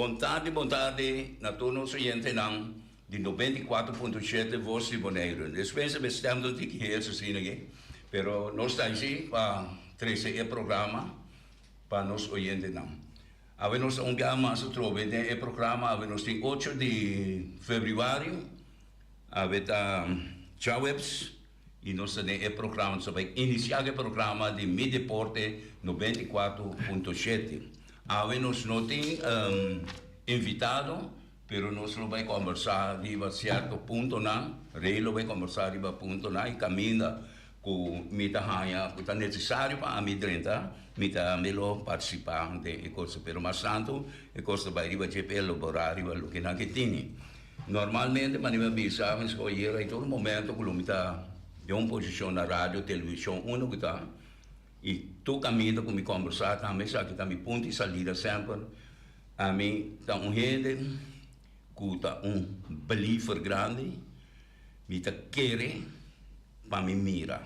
Bontade, na tono oyente ng di 94.7 voz di Bonaire. Después bestemdo di que isso sim, pero nós está aqui para 13 programa para nos oyente não. Havemos mais trove de programa, havemos de 8 de fevereiro, havemos Chawebs, e nós temos programa, sobre iniciar o programa de Mi Deporte 94.7. Havemos não tem invitado, pero nós não vai conversar riba certo ponto não, reilo vai conversar riba ponto não, e caminha com mita hanya, que é necessário para a midrenta, mita melo participar de coisa, pero mas tanto, e coisa vai riba de elaborar riba o que não que tem. Normalmente, mas não bisa, escolher em todo momento, que mita de uma posição na rádio, televisão, uno que está, e tu caminha com me conversar também, sabe que está me ponto e salida sempre, a mim está gente que está believer grande, me está querer para me mira,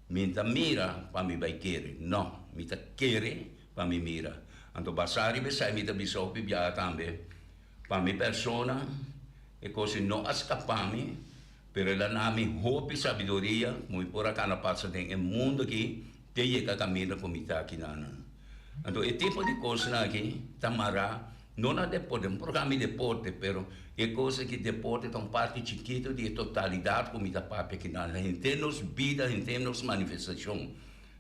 me está mira para me vai querer, não, me está querer para me mira. Então basari besai me está bisop bia também, para me persona e così não escapami, pero ela nami hope e sabedoria, muito por acá na passa tem um mundo que tem que caminhar com me está aqui nana. Então, esse tipo de coisa aqui, tamara, não é deporte, um programa de deporte, pero é coisa que deporte é uma parte chiquita de totalidade como está papo aqui na em termos de vida, em termos de manifestação.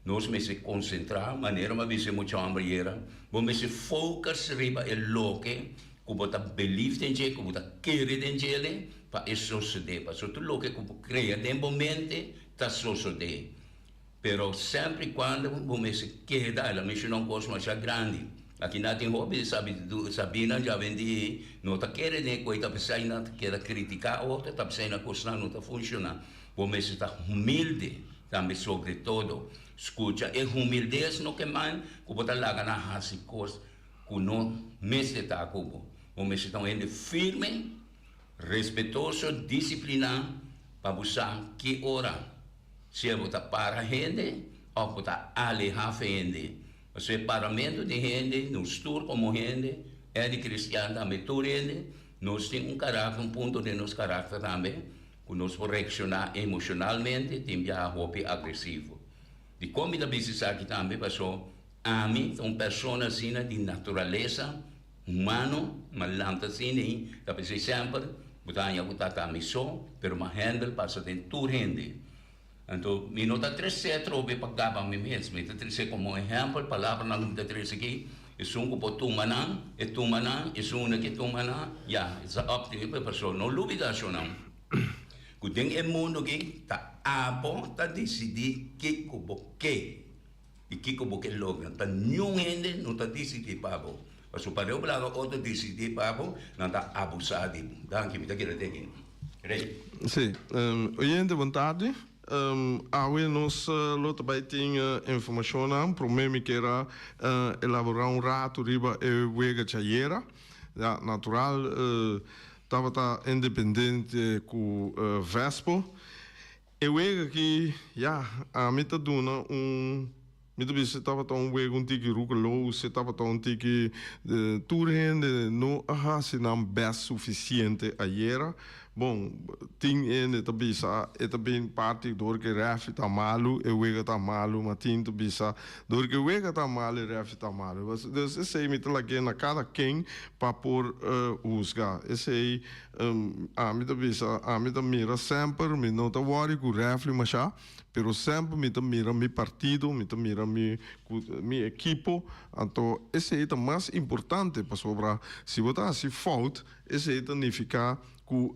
Nós me se concentrar, maneira uma vez muito ambriera, vamos se focus riba é loque, como está believe em ele, como está querer em ele, para isso suceder, para tudo loque como cria de momento, está suceder. Pero sempre quando vamos se queda, ela mexe não gosta mais grande. Aqui não tem hobby, Sabina já vendi, não está querendo nem coisa, está não quer criticar outra, está pensando coisa não está funcionando. Vamos estar humilde, também sobre todo. Escuta, é humildade no que mais, como está lá na raça coisa, que não me está como. Vamos estar firme, respeitoso, disciplinado, para buscar que hora. Se você para a gente, ou você alejar a gente. O separamento de gente, nos tour como gente, é de cristiano também, tour gente, nós temos caráter, ponto de nosso caráter também, que nós podemos reaccionar emocionalmente, temos a roupa agressivo. De como da business aqui também, passou, a mim, são pessoas assim, de natureza, humano, malanta assim, também sempre, você está missão, pero uma handle passa de tour gente. Então, me nota 13 trobe pagkaba mi mesmo, ita 13 como exemplo, palavra na lumita 13 aqui, isungo po tumanan, isuna que tumanan, yeah, it's up to you, pessoa, não lubida siya não. Kudeng e mundo que ta abo, ta decidi que kubo que, e que kubo que logo, ta nyung hindi, não ta decidi pabo. Paso pareo pala ko to decidi pabo, não ta abusado, dahil kita kira tekin. Ready? Sim, oyente, boa tarde. Nós também temos informação para mim que era elaborar rato riba e wega chayera, natural, estava independente com Vespo, e wega que a mim tá dando Mito bisa estava tão wega tiki rucalo, se estava tão tiki turende não se não best suficiente ayer. Bom, ting ene ta bisa eta bin parte dor que ref ta malu e wega ta malu, mas ting ta bisa dor que wega ta malu e ref ta malu. Dus esse aí mito lagi na cada quem para por usga. Esse aí mito bisa mito mira sempre, mi não ta worry com ref mas já, pero sempre mito mira mi partido, mito mira mi equipo. Então esse aí tá mais importante para sobrar. Se botar assim fault, esse aí significa que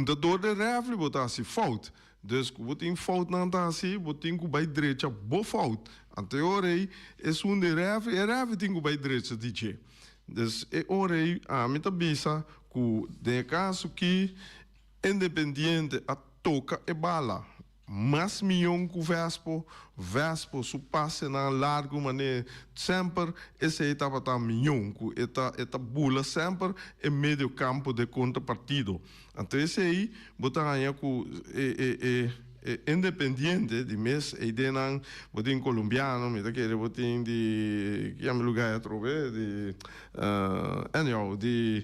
dador de ref botar assim fout. Dus que botin fout não tá assim, botin que vai direita bo fout. Anteorei é de ref e ref tem que vai direita DJ. Dus orei a mim tá bisa que de caso que independente a toca e bala. Mas milhão com Vespo su passe na largo maneira sempre esse estava tá milhão com eta bula sempre em meio campo de contrapartido. Então esse aí botar aí com Independiente di mes e denan botin colombiano mi da che botin di chiami lugar trove di anyhow di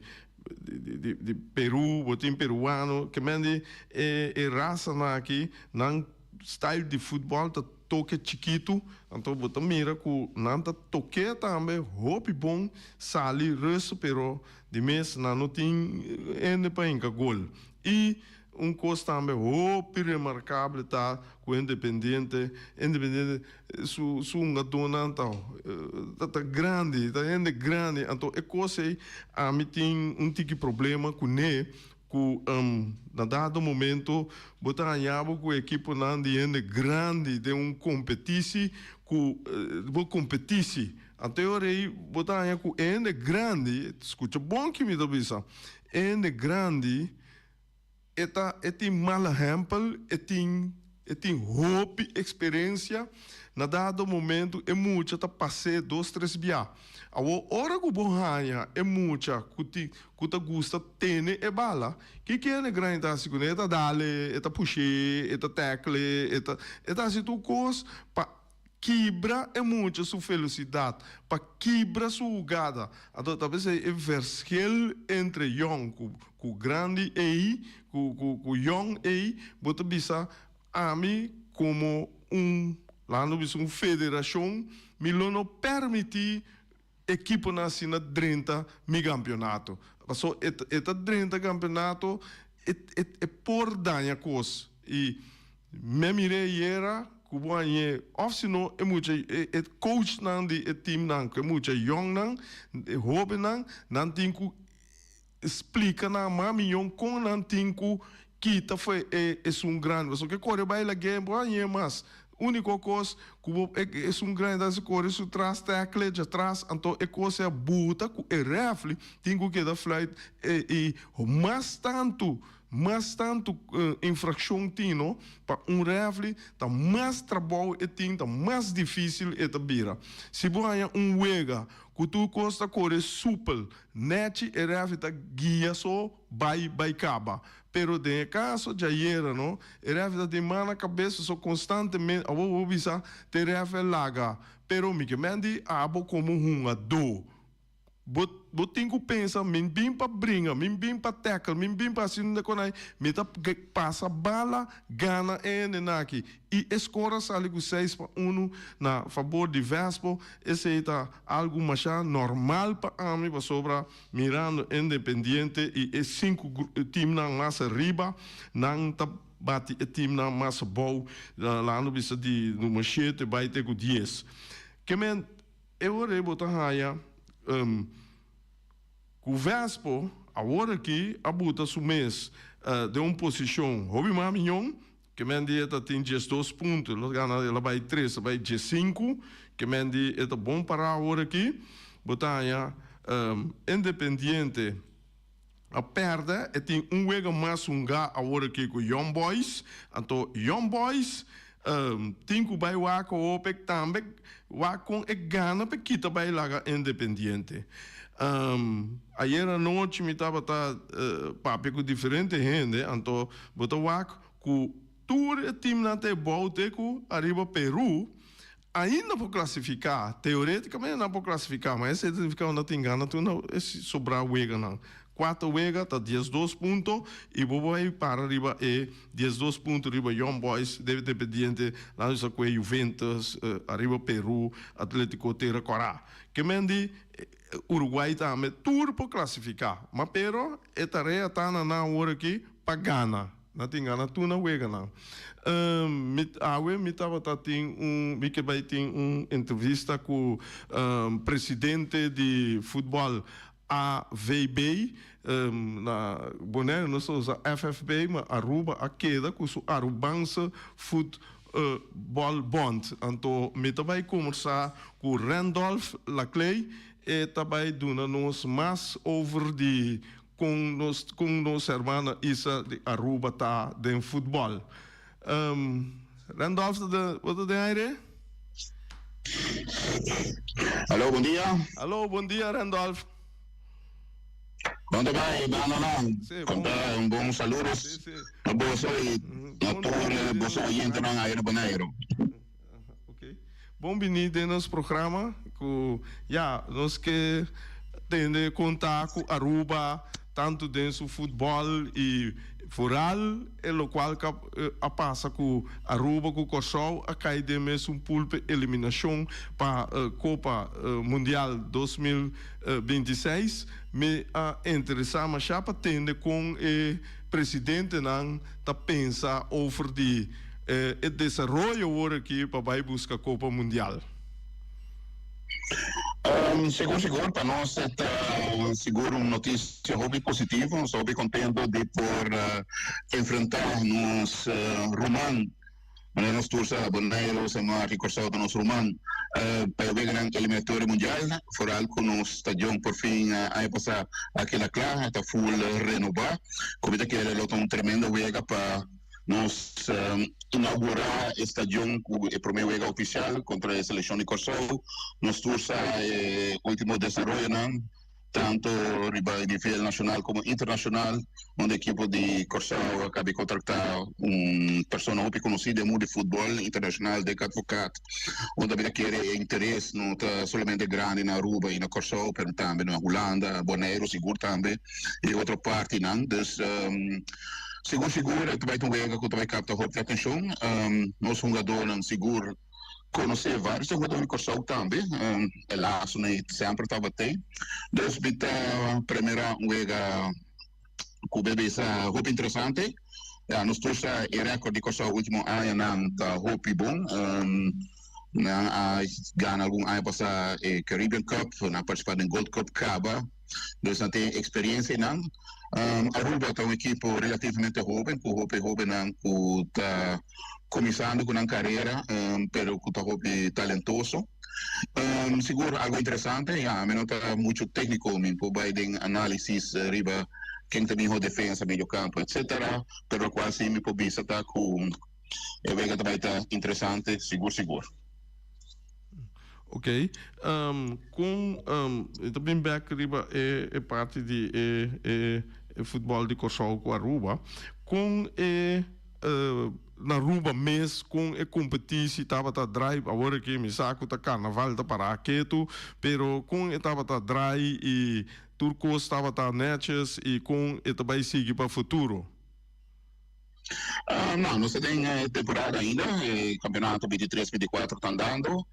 Peru botin peruano che mendi e raça aqui nan style di football ta toque chiquito então botam mira ku nan ta toque também hopi bom sali russo pero di mes na não tem ende pa inca gol e coisa também hopi remarcável tá com independente su dona então tá grande tá ende grande então é coisa a mim tem tiki problema com ne ku na dado momento botar anhabo com a equipe não de ende grande de competição ku competição até aí botar anhabo com ende grande escuta bom que me dá bisa ende grande tem mal exemplo tem hope experiência na dado momento é muito tá passei 2-3 dias a hora que o hanha é muita que ta gusta tene e bala que é grande tá se conecta dale eta puxe eta tackle eta se tu cos pa quebra é muito sua felicidade para quebra sua jogada então talvez é verschil entre young com grande e com young e bota bisa a mim como lá no bisa federação me não permite equipe nacional 30 mi campeonato passou eta 30 campeonato é por danha coisa e me mirei era kubo anye of sino e muito e coach nan di e team nan que muito young nan e hobe nan tinku explica na mami yon com nan tinku kita foi é grande só que corre baila game anye mas único coisa kubo é grande das corre su tras tackle já tras então é coisa buta ku e refle tinku que da flight e mais tanto infração tino para refle tá mais trabalho e tem tá mais difícil e tá bira se você wega que tu costa correr super net e refle tá guia só vai caba pero de caso já era não e refle tá de mana cabeça só constantemente a vou bisa te refle laga pero me que mendi abo como do Botin que pensa, min bim pa bringa, min bim pa tackle, min bim pa assim de conai, me tá passa bala, gana naki. E escora sale com 6-1 na favor de Vespo, esse tá algo mais normal para mim, para sobra mirando Independiente e 5 time na massa riba, não tá bate o time na massa boa, lá no bisa de número 7 vai ter com 10. Que men eu orei botar raia o Vespo, agora aqui, a buta su mês de uma posição, houve uma minhão, que me dieta tem 12 pontos, ela vai 3, vai 5, que me dieta bom para agora aqui, botanha Independiente, a perda, e tem wega mais gá agora aqui com Young Boys, então Young Boys, tem que vai lá com o PEC também, lá com e gana para kita vai lá Independiente. Ayer à noite me estava papo com diferente gente, então botou lá com todo o time na te bote com arriba Peru, ainda por classificar, teoreticamente não pode classificar, mas esse certificado não tem gana, tu não esse sobrar wega não. 4 wega tá 12 pontos e vou aí para arriba e 12 pontos arriba Young Boys deve ter pendiente lá no Saque Juventus arriba Peru Atlético Terra Corá que mendi Uruguai também tudo por classificar mas pero é tarefa tá na hora aqui para Gana não tem Gana tu não wega não me tava me que vai ter entrevista com presidente de futebol AVB, na Bonaire, nós somos a FFB, mas Aruba, a queda, com o Arubança Football Bond. Então, me também conversar com Randolph Laclay e também dando-nos mais over de com nossa irmã Isa de Aruba tá de futebol. Randolph, wat is de Alô, bom dia. Alô, bom dia, Randolph. Onde vai, Bananan? Sì, Conta un buon saluto. Sì, sì. Un buon saluto. Natore, buon saluto na ngayon Bonaire. Ok. Bom venir nos programa que ja, nós que tende contato com Aruba tanto dentro do futebol e foral e lo qual a passa com Aruba com Kosovo a cair de mesmo pulpe eliminação para Copa Mundial 2026 me a interessar mas já tende com o presidente não tá pensa over de o desenvolvimento agora aqui para buscar Copa Mundial. Seguro, para nós é seguro uma notícia muito positiva, estou bem contente de por enfrentar nos Romanos, mas nós torcemos Boneiros e mais recordado nos Romanos para ver a eliminatória mundial, fora algo nos estadião por fim a passar aquela clara, está full renovar, como que é um tremendo vega para nós inaugurar o estadião com o primeiro jogo oficial contra a seleção de Kosovo. Nós torcemos o último desenvolvimento, tanto a nível nacional como internacional, onde a equipe de Kosovo acaba de contratar uma pessoa muito conhecida no mundo de futebol internacional, de advogado, onde a quer interesse não está somente grande na Aruba e na Kosovo, mas também na Holanda, Bonaire, seguro também, e outra parte, não? Seguro, também tem um vega que também capta a atenção. Nós jogadores seguro conhecer vários jogadores de Kosovo também. É lá, sempre estava tem. Então, a primeira vega que o bebê é muito interessante. Nós temos o recorde de Kosovo último ano, está muito bom. Ganha algum ano passar Caribbean Cup, na participar do Gold Cup Caba. Então, tem experiência, não? Aruba é uma equipe relativamente jovem, que está começando com uma carreira, pero que está muito talentoso. Seguro algo interessante, não está muito técnico, por Biden análise riba quem tem melhor defesa, meio campo, etc. Pero quase me pode estar com a vega também está interessante, seguro. Ok. Também back riba é parte de futebol de Kosovo com Aruba. Com na Aruba mês com a competição estava a drive agora que me saco tá carnaval tá para aqueto, pero com estava a drive e Turco estava a netjes e com também seguir para futuro. Não tem temporada ainda, campeonato 23-24 está andando.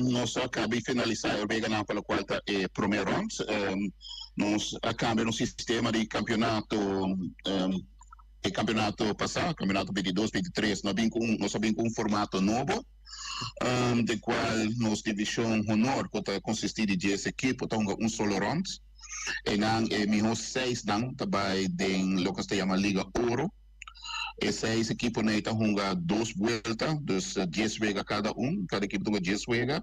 Nós acabamos de finalizar o vega pelo qual está o primeiro round. Nós acabamos no sistema de campeonato passado, campeonato 22-23, nós sabemos com um formato novo, de qual nossa divisão honor consiste de 10 equipes, então solo round. E nang melhor 6 também tem o que se chama Liga Ouro. E 6 equipes estão jogando 2 voltas, dus 10 vegas cada equipe tem 10 vegas.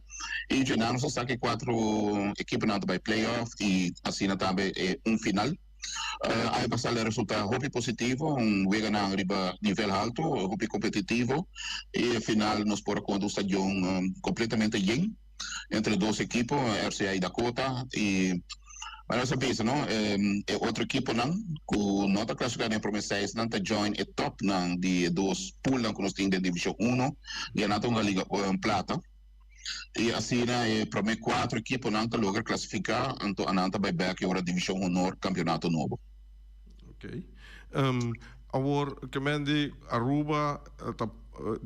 E já não só que 4 equipes também playoff e assim também final. Aí passar o resultado muito positivo, vega na nível alto, muito competitivo. E final nós por conta do estadião completamente lleno entre 2 equipes, RCA e Dakota. E mas você pensa, não? Outra equipe não, que não está classificada em primeiro 6, não está join e top não de 2 pool não que nós temos de divisão 1, e não está uma liga plata. E assim, primeiro 4 equipes não está logo classificar, então não está back agora divisão honor campeonato novo. Ok. Agora, que mende Aruba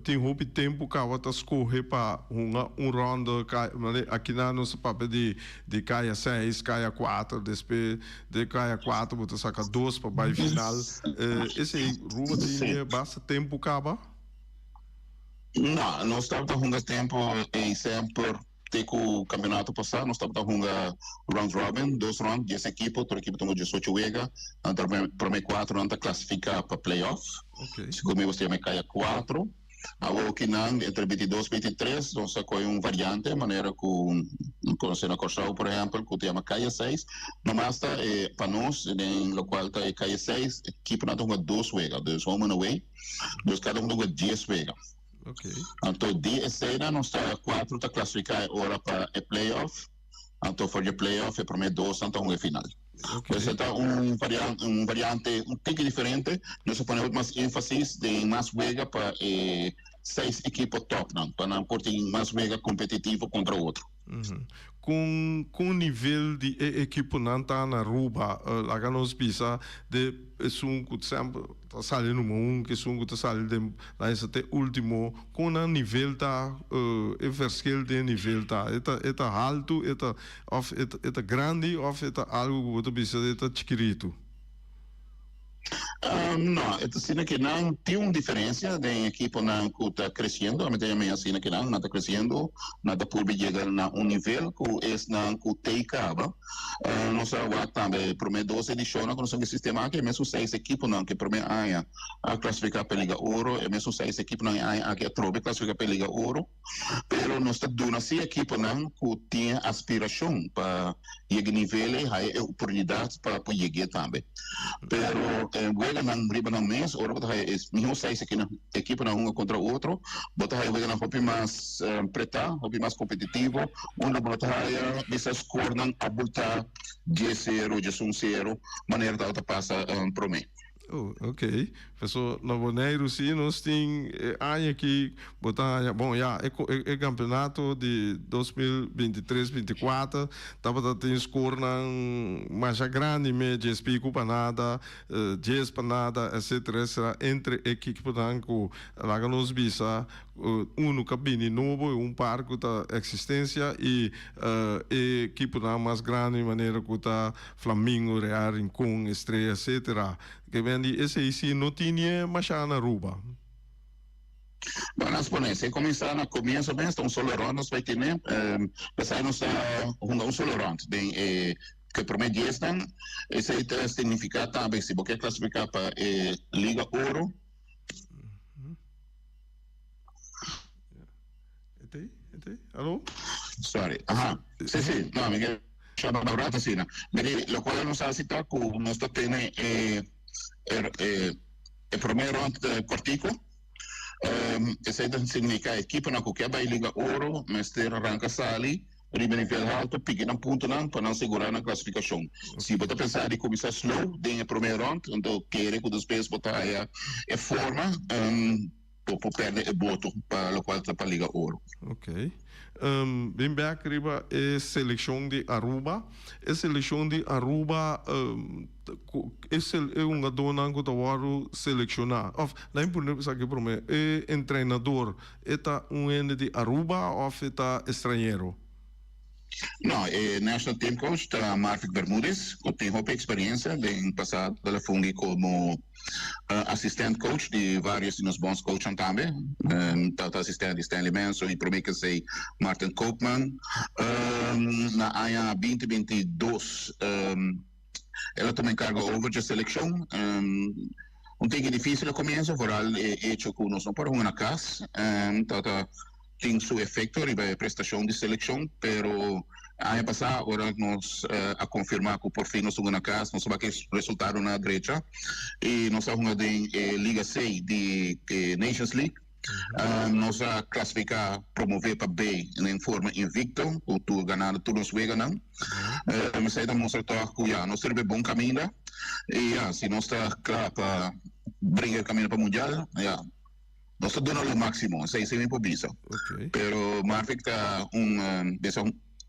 tem muito tempo que ela está escolhendo para round aqui na nossa papel de caia 6, caia 4, depois de caia 4 você saca 2 para o final. Esse Aruba tem bastante tempo acaba? Não, nós estamos jogando tempo e sempre o campeonato passado, nós estamos jogando round robin, 2 rounds, 10 equipes, outra equipe tem 18 vegas, então o primeiro 4 não está classificado para playoff. Segundo você tem caia 4. Agora que não, entre 22 e 23, nós sacamos variante, maneira que conhecemos na Kosovo, por exemplo, que chama caia 6. Não basta, para nós, no qual está caia 6, a equipe não tem 2 vegas, 2 home and away, cada tem 10 vegas. Então, de cena, nós está 4 está classificado agora para o playoff. Então, for the playoff, é primeiro 2, então é final. Okay. Pues está un variante un tique diferente. Nosotros ponemos más énfasis de más juega para 6 equipos top, ¿no? Para un más juega competitivo contra otro. Com nível de equipe não tá na Aruba, lá nos pisa de sungo sempre tá saindo que sungo tá saindo lá esse até último com um nível tá verschil de nível tá eta alto eta grande of eta algo que pisa eta chiquito. Não, é assim que não tem uma diferença de equipe não que está crescendo, a medida assim que não está crescendo, nada por chegar a um nível que é não que tem acaba. Nós agora também por meio 12 edições com o sistema que é mesmo 6 equipes não que por meio a classificar para a Liga Ouro, é mesmo 6 equipes não a que trobe classificar para a Liga Ouro, pero nós está dando assim equipe não que tem aspiração para chegar nível e a oportunidade para chegar também. Pero juega na riba ng mês, ora bota é mesmo 6 equipe na um contra o outro, bota aí juega na hobby mais preta, hobby mais competitivo, onde bota aí essa score não abulta 10-0, 11-0, maneira da outra passa pro mim. Oh, ok. Pessoal, no Bonaire, sim, nós temos aqui, botar, bom, é campeonato de 2023-24, estava tendo score mais grande, média, explico para nada, 10 para nada, etc. Entre equipes que lá nos bisa, cabine novo, parque da existência e equipe mais grande, maneira que está Flamengo, Real, Rincón, Estrela, etc. Que vem esse aí não tinha mais na Aruba. Vamos poner, se começar no começo, bem, está solo round, nós vai ter, pensar nós solo round, bem, que por meio disso, esse aí significa também, se você classificar para Liga Ouro. Alô? Sorry, sim, não, Miguel, chama na rata, sim, lo qual nós está com, nós temos el primer round de Cortico. Esse significa a equipe na que vai Liga Ouro, mas ter arranca sali, riba nível alto, pequeno ponto não, para não segurar na classificação. Se você pensar de começar slow, tem o primeiro round, então quer que depois botar a forma, para perder o voto para o qual está para Liga Ouro. Ok. Bem back riba é seleção de Aruba. A seleção de Aruba é uma dona que está selecionar. Lá em Portugal, sabe por mim, é treinador. É ende de Aruba ou é estrangeiro? Não, o National Team Coach está Marvin Bermúdez, que tem muita experiência no passado, ela foi como assistente coach de vários dos bons coaches também, está assistente de Stanley Manson e por mim que sei Martin Koopman. Na AIA 2022, ela também carga over de seleção. Tem difícil no começo, foral hecho que nós não podemos na casa, tem seu efeito na prestação de seleção, pero ano passado agora nós a confirmar que por fim nós estamos na casa, nós vamos resultado na direita e nós estamos de Liga 6 de Nations League. Nós a classificar, promover para B em forma invicto, ou tu ganhar todos os ganham. Mas aí demonstra que nós temos bom caminho e se nós está claro para brigar caminho para o mundial, nós estamos dando o máximo, isso é muito bisa. Pero Marvin está um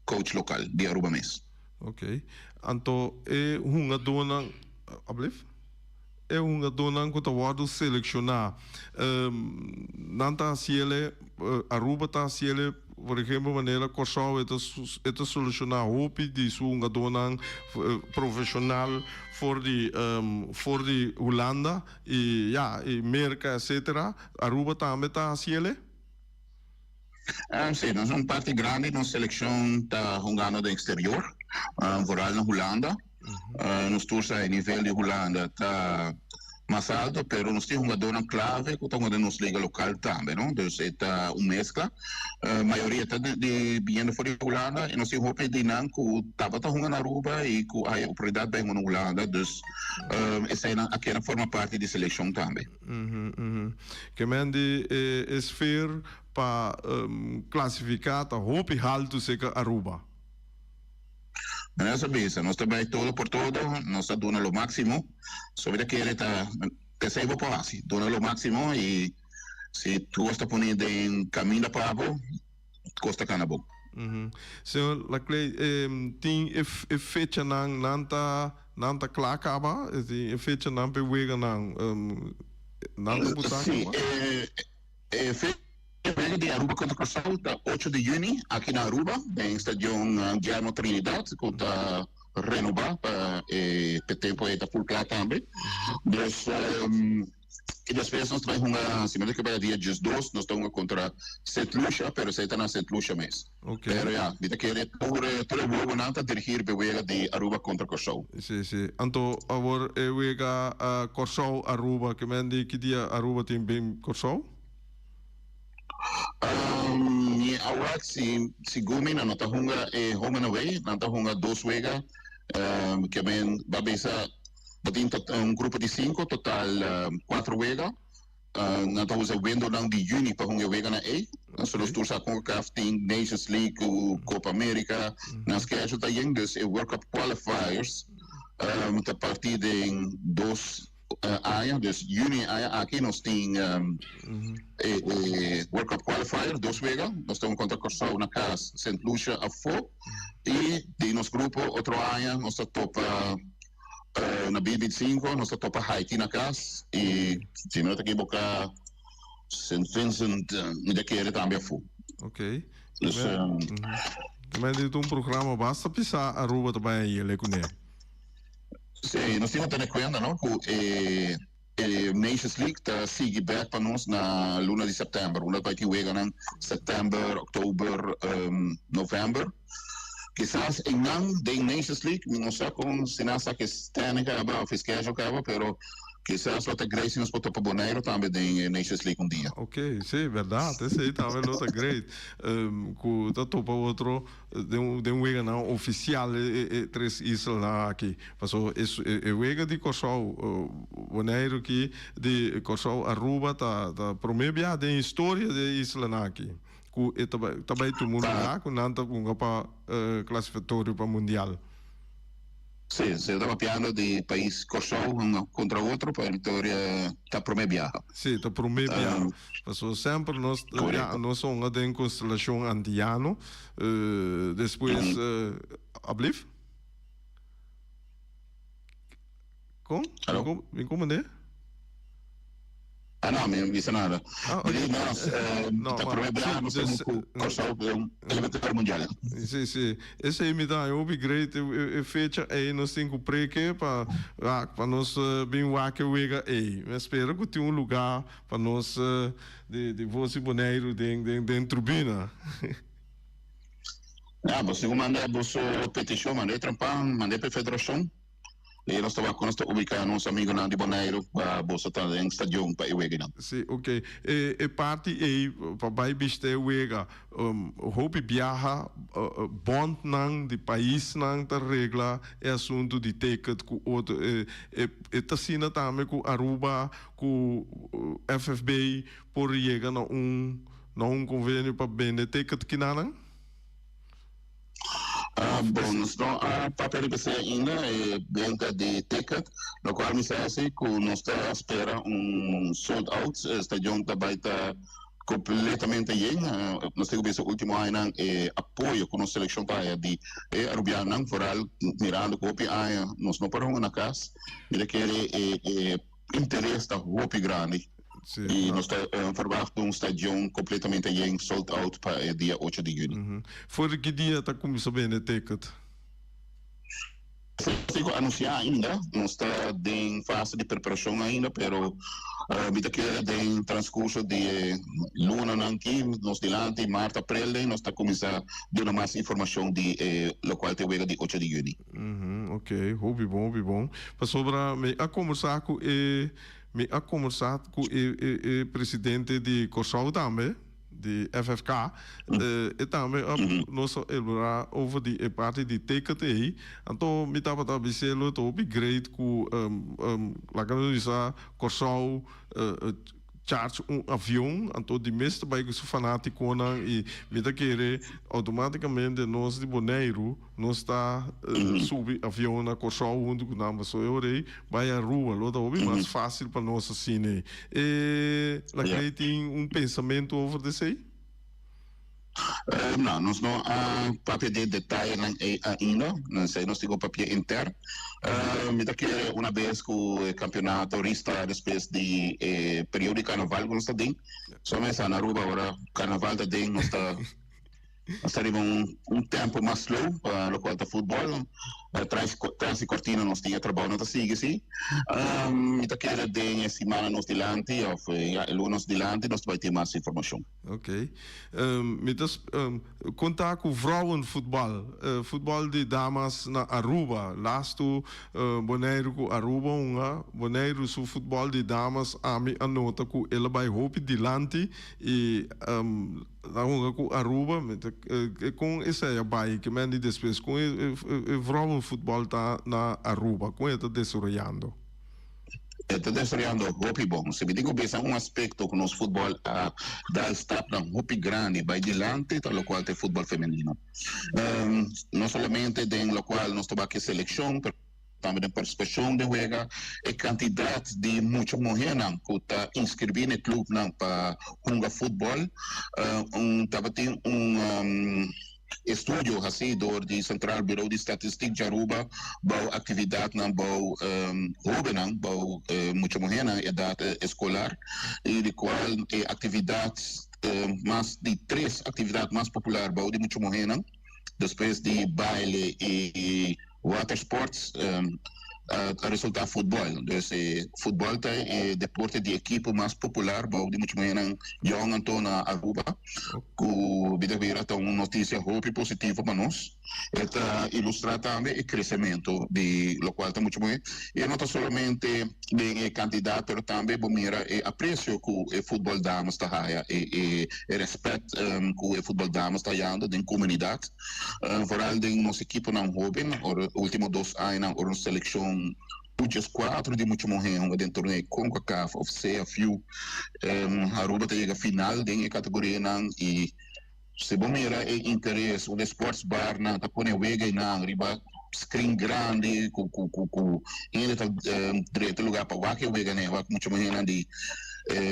coach local de Aruba mesmo. Ok. Então, é uma dona, é uma dona que está selecionar. Não está ciele, Aruba está ciele, por exemplo, maneira Corsau é solucionar hope de uma dona profissional voor die Holanda e Amerika, etc. Aruba também está ciele? Sim, nós somos parte grande na seleção está jogando do exterior, vooral na Holanda. Nos tours a nível de Holanda está mais alto, pero nós temos uma dona clave que está na nossa liga local também, não? Então, é uma mescla. A maioria está vindo fora de Holanda e nós temos hope de não que estava jogando na Aruba e que a oportunidade bem na Holanda, então essa aqui forma parte da seleção também. Que mende esfera para classificar a hope alto seca Aruba. Nessa vez, nós também todo por todo, nós estamos dando o máximo. Só vida que ele está, recebo por assim, dando o máximo e se tu está ponindo em caminho para algo, custa canabo. Senhor Laclay, tem fecha nanta klakaba, tem fecha nan bewegen nanta butaka. Sim, fecha de Aruba contra Curaçao, tá 8 de junho, aqui na Aruba, em Estadião Guilherme Trinidad, que está renovar para o tempo está full claro também. E depois nós temos uma semana que vai dia 12, nós estamos contra St. Lucia, mas você está na St. Lucia mesmo. Ok. Pero já, vida que ele todo o jogo nada dirigir bewega de Aruba contra Curaçao. Sim. Então, agora eu vega Curaçao Aruba, que mende que dia Aruba tem bem Curaçao? Agora se gumi na nota hunga home and away, nota hunga 2 wega, que vem babesa batin grupo de 5, total 4 wega. Nata usa window lang di Juni pa hunga wega na A. So los tours ako crafting Nations League, Copa America, na schedule tayeng dus World Cup qualifiers. A partir de 2 aya, dus Juni aya aqui nós tem World Cup qualifier, 2 wega, nós estamos contra Curaçao na casa St. Lucia a fo, e de nosso grupo outro aya, nós topa na B25, nós topa Haiti na casa, e se não te equivocar, St. Vincent, ainda que ele também a fo. Ok. Dus, Mas dit programa basta pisar Aruba também aí, ele conhece. Sim, nós temos que ter conta, não? Que Nations League está sigue back para nós na luna de setembro. Nós vai ter em setembro, outubro, novembro. Quizás em ano de Nations League, não sei como se nós que está na caba, fiscal já caba, pero quizás outra Grace nos botou para Bonaire também de Nations League dia. Ok, sim, verdade, esse aí também outra great. Que tá topa outro de wega não oficial três islas aqui. Passou é wega de Curaçao, Bonaire que de Curaçao Aruba tá promebia de história de isla aqui. Que também todo mundo lá, que não tá com para classificatório para mundial. Sim, se estava piano de país Curaçao contra outro, para a vitória está promebiada. Sim, está promebiada. Passou sempre nós somos em constelação andiano, depois ablif? Como é? Não, não disse nada. Não, está promebiada, nós temos Curaçao elementar mundial. Sim. Esse aí me dá um upgrade, fecha aí nós temos que preque para nós bem que wega aí. Mas espero que tenha lugar para nós de voz boneiro de turbina. Você manda a petição, mandei trampar, mandei para a federação. E nós estamos ubicando nosso amigo de Bonaire para você estar em estádio para o Wega. Sim, ok. E parte aí para vai visitar o Wega, houve viaja bond nang de país nang da regla é assunto de ticket com outro tá sina também com Aruba com FFB por chegar na convênio para vender ticket que não. Bom, nós não há papel de ainda, venda de ticket, no qual me parece que nós estamos espera sold out, estádio também está completamente cheio, nós temos o último ano apoio com a seleção para de Arubiana, foral mirando copia, nós não paramos na casa, ele quer interesse da roupa grande. Sim, e nós verwachten estádio completamente cheio, sold out para o dia 8 de junho. Voor que dia está começando a vender ticket? Consigo anunciar ainda, não está em fase de preparação ainda, pero vida que em transcurso de luna aqui, nós delante, março, abril, nós está começando a dar mais informação de local te wega de 8 de junho. Ok, hobby bom. Passou para me a conversar com o presidente de Curaçao também, de FFK, e também nós elaborar over die parte de ticket aí, então me estava a dizer o upgrade com lá que nós Curaçao charge um avião, então de meeste bij que fanático e me da querer automaticamente nós de Bonaire nós está subir avião na Corsol onde o nome sou eu rei vai à rua, logo é mais fácil para nós assim, né? E lá que tem um pensamento over desse aí? Não, nós não há papel de detalhe ainda, não sei, nós temos papel interno. Me daqui uma vez que o campeonato está depois de período de carnaval que nós está dentro, só mais na Aruba agora carnaval está dentro, nós um tempo mais slow para o qual está futebol, trás e cortina nós tínhamos trabalho, nós sigue assim. Me daqui de semana nós dilante, ou nós dilante, nós vai ter mais informação. Ok. Contar com vrouwenvoetbal. Voetbal de dames na Aruba. Laatst Bonaire com Aruba, Bonaire su voetbal de dames ami anota com ela bij hoop dilante e com Aruba com esse aí bij que men depois com vrouwenvoetbal tá na Aruba com está desarrollando. Está desarrollando hopi bom. Se me digo bem, um aspecto que nosso futebol dá está para hopi grande, vai dilante, tal lo qual é futebol feminino. Não somente em lo qual nós temos que seleção, também em participação de juega, e quantidade de muitas mulheres que está inscrevendo no clube para jogar futebol. Também estudo assim do Central Bureau de Estatística de Aruba, bau atividade na bau jovem, bau muita mulher na idade escolar e de qual atividades mais de 3 atividades mais populares bau de muita mulher, depois de baile e water sports a resultar futebol. Então, futebol é deporte de equipe mais popular, de muitos menos young então na Aruba, que vida vira uma notícia hope positiva para nós. Está ilustra também o crescimento de lo qual está muito bem. E não está somente bem candidato, mas também mira e aprecio que o futebol damas está aí e respeito que o futebol damas está dando na comunidade. Vooral de nossa equipe não jovem, os últimos 2 anos, uma seleção Pujas 4 de muito morrer dentro do torneio CONCACAF, of CFU, Aruba chega final da categoria e se bom mira é interesse o esportes bar na tá põe wega na riba screen grande com ainda tá direito lugar para wake wega né wake muito morrer de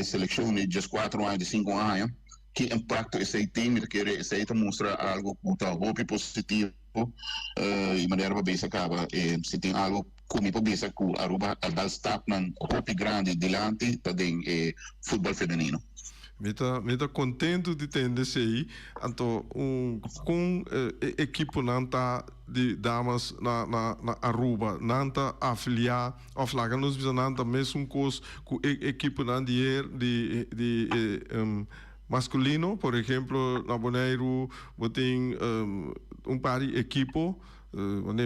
seleção de just 4 anos de 5 anos que impacto esse time que esse mostra algo muito hope positivo e maneira para bem se acaba se tem algo como para bem se que Aruba dá start nan hope grande dilante também futebol feminino. Me tá contente de ter esse aí, então com equipe nanta de damas na Aruba, nanta afiliar, of lá nós precisamos mesmo coisa com equipe nanta de masculino, por exemplo, na Bonaire, tem par de equipo.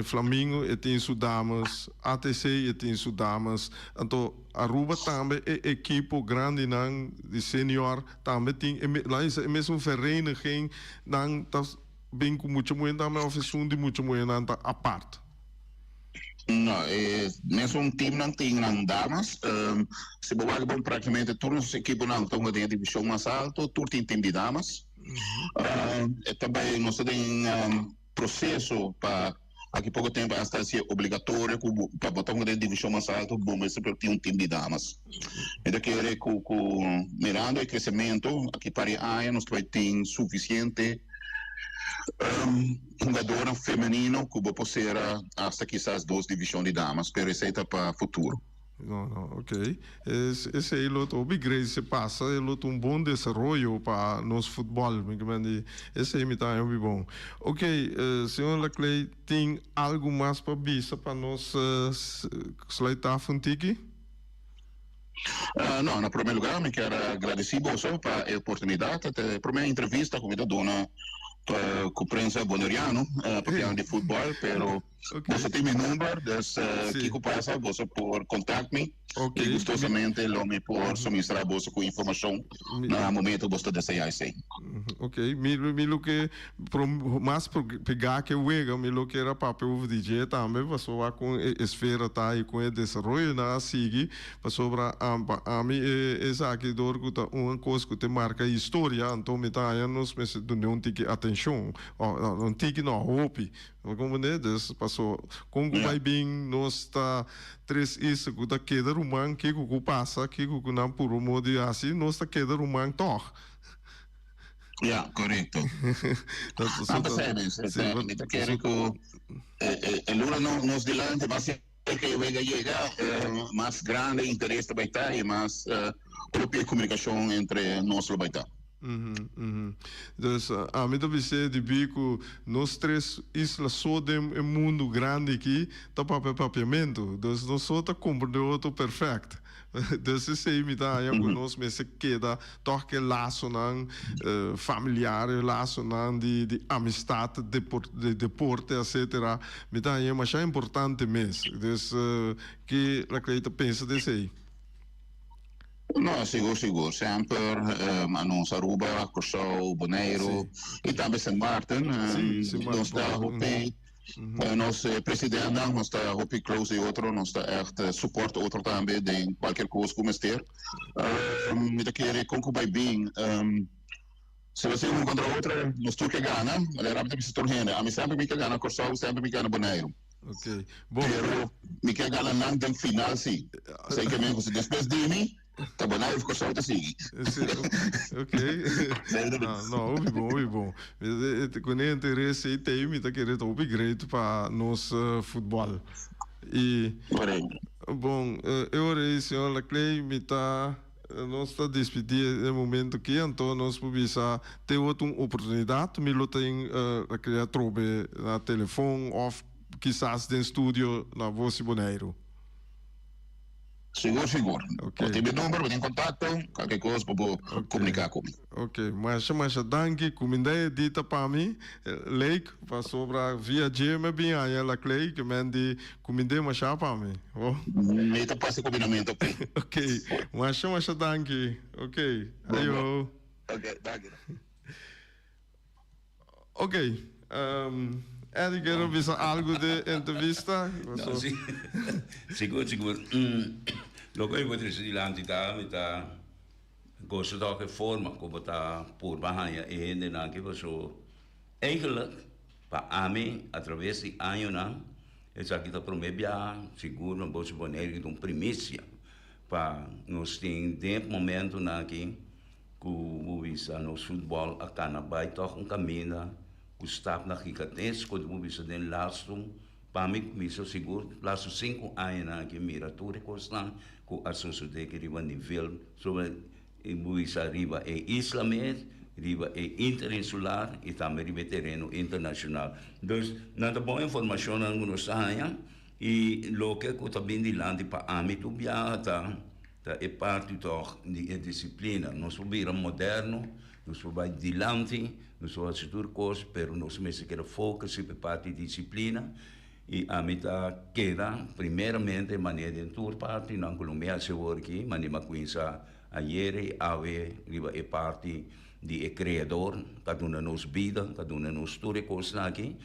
Flamengo tem suas damas, ATC tem suas damas, então Aruba também é equipe grande de senior, também tem lá é mesmo vereniging, dan tas bem com muita mulher também oferecendo de muita mulher à parte. Não, mesmo time não tem damas, se você vai praticamente todas as equipes não estão na divisão mais alta, tudo tem time de damas. Também nós temos processo para aqui pouco tempo está ser obrigatório para botar uma divisão mais alta, bom, mas sempre tem um time de damas. Então que é com mirando o crescimento aqui para a área nós vai ter suficiente jogadora feminino que vai poder até quizás 2 divisões de damas, pero isso está para o futuro. Não, ok. Esse aí luta upgrade se passa, é luta bom desenvolvimento para nosso futebol, esse aí me tá bem bom. Ok, senhor Laclay, tem algo mais para vista para nós slitar funtique? Não, no primeiro lugar, me quero agradecer você para a oportunidade, a primeira entrevista com a dona com a prensa boneriano, para de futebol, pero Ok. Você tem meu número, dus Sim. Kiko passa, você por contact me. Ok. E gostosamente, lo me por suministrar você com informação no momento que você deseja sei. Ok, milo que mais pegar que o ega, milo que era papel o DJ também, passou lá com esfera tá aí com o desenvolvimento na sigue, passou para a mim essa aqui dor que tá uma coisa que te marca história, então me tá aí nos meses do não tique atenção, não tique não hope, como né, des passou com o vai bem nós tá três isso que tá queda rumang que o passa que o não por um modo assim nós tá queda rumang toch. Ja, corretto. Ma percebe, mi quiere que el uno nos delante más que venga llega más grande interés de baita y más propia comunicação entre nós e baita. Dus a mim deve ser de bico nós três islas só de um mundo grande aqui tá papiamento dus nós só tá compreendendo perfeito. Dus se me dá aí conosco mas se queda toque laço não familiar laço não de amistade de deporte etc me dá aí mas é importante mesmo dus que a Cleita pensa desse aí. No, sicuro, sempre a non Aruba, Corsau, Bonaire e também St. Martin, non sta hopi, nos presidente non sta hopi close outro, non sta echt support outro também de qualquer coisa como ester. Me da querer concubei bem, se você um contra outro, nos tu que gana, mas era rápido se torna, a mim sempre me que gana Corsau, sempre me gana Bonaire. Ok, bom. Pero me que gana não tem final sim, sei que mesmo depois de mim tá bom, eu fico só assim. Ok. Não, ouvi bom. Com o interesse aí tem, me tá querendo upgrade para nosso futebol. E, bom, eu rei, senhor Laclay, me tá, nós está despedindo no momento que então nós podemos ter outra oportunidade, me lo tem a criar trobe na telefone ou quizás no estúdio na voz Bonaire. Sicuro. Okay. Tem meu número, vem em contato, qualquer coisa para comunicar comigo. Ok, mas danke, como ideia dita para mim, leuk, para sobra via GM bem aí ela Clay, que mande como ideia mas para mim. Me tá passe combinamento, ok? Ok, mas danke, ok, ayo. Ok, danke. Ok, Eddie, quero ver algo de entrevista? No, sì. Sicuro. Lo che vuoi dire l'entità, mi sta cosa da che forma, come sta pur bahaya e anche so eigenlijk pa ami attraverso di anni e sa che da promebia sicuro non posso bonere di un primizia pa nos tem tempo momento na que o visa no futebol a canabai toch um caminho o staff na gigantes quando o visa den lastum para mim visa seguro lasto 5 anos na que mira tudo constant com a sociedade que riba nível sobre o visa riba é islamet riba é interinsular e também riba terreno internacional então nada boa informação na nossa área e lo que eu também de lá para âmbito viaja é parte toch de disciplina nós vamos moderno nós vamos dilante nós vamos fazer coisas pero nós mesmo queremos focar sobre parte de disciplina e a meta queda primeiramente maneira de tour parte na Colômbia se worki maneira coisa ayer ave riba é parte de criador cada nos vida cada nos tudo coisas aqui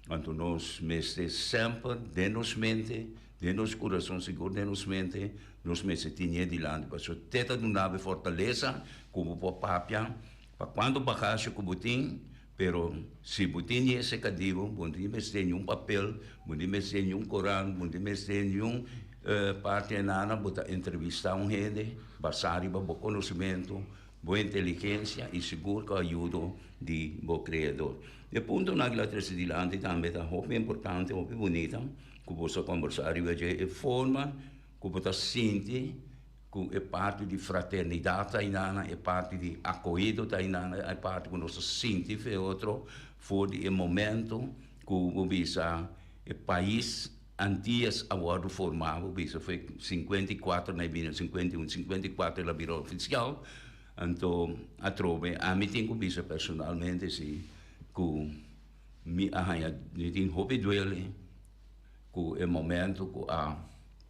então nós mesmo sempre de nos mente de nos coração seguro de nos mente nós mesmo tinha de lá para so teta do nave fortaleza como por papia para quando bagagem que botin pero se botin esse cadivo botin mesmo tem papel botin mesmo tem Corão botin mesmo tem parte nana bota entrevistar gente basari ba bom conhecimento boa inteligência e seguro que ajuda de bom criador e ponto na glatra se dilante também tá muito importante muito bonita que você conversar e forma que você sente que é parte de fraternidade tainana é parte de acolhido tainana é parte que nós sente foi outro foi o momento que o bisa o país antes agora formado bisa foi 54 na bina 51 54 la biro oficial então a trove a mim tenho bisa personalmente se que me arranha tem hobby duele com o momento com a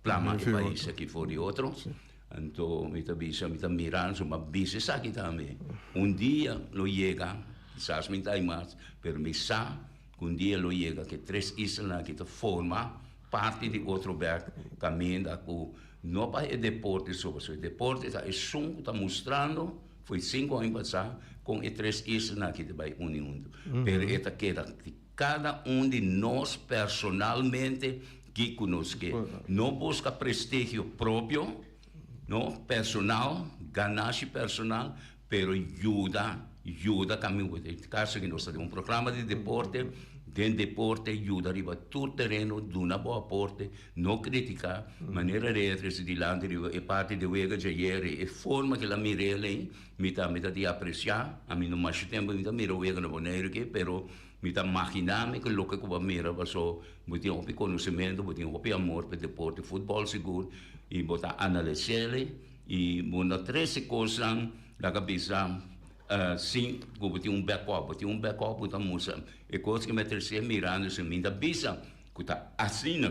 plama do país aqui fora de outro. Então, me está mirando uma business aqui também. Dia lo chega, quizás me está mais, mas me sabe que dia lo chega que 3 islas que forma parte de outro berg caminho com não para o deporte sobre o deporte está mostrando foi 5 anos passados com as 3 islas que vai unindo. Mas esta queda de cada de nós personalmente que conosco não busca prestígio próprio, não personal, ganância personal, pero ajuda caminho. Caso que nós temos programa de deporte, ajuda arriba todo terreno, de uma boa porte, não criticar, maneira de de lá, é parte de wega de ieri, é forma que la mirele, me de apreciar, a mim não mais tempo, me mira wega na boneiro que, pero me imaginar que o que eu mira, passou, eu tenho conhecimento, eu tenho amor para deporte, futebol seguro, e botar analisar e botar 13 coisas na cabeça. Sim, eu tenho backup, botar música. E coisa que me terceira mirando, se me dá bisa, que está assim,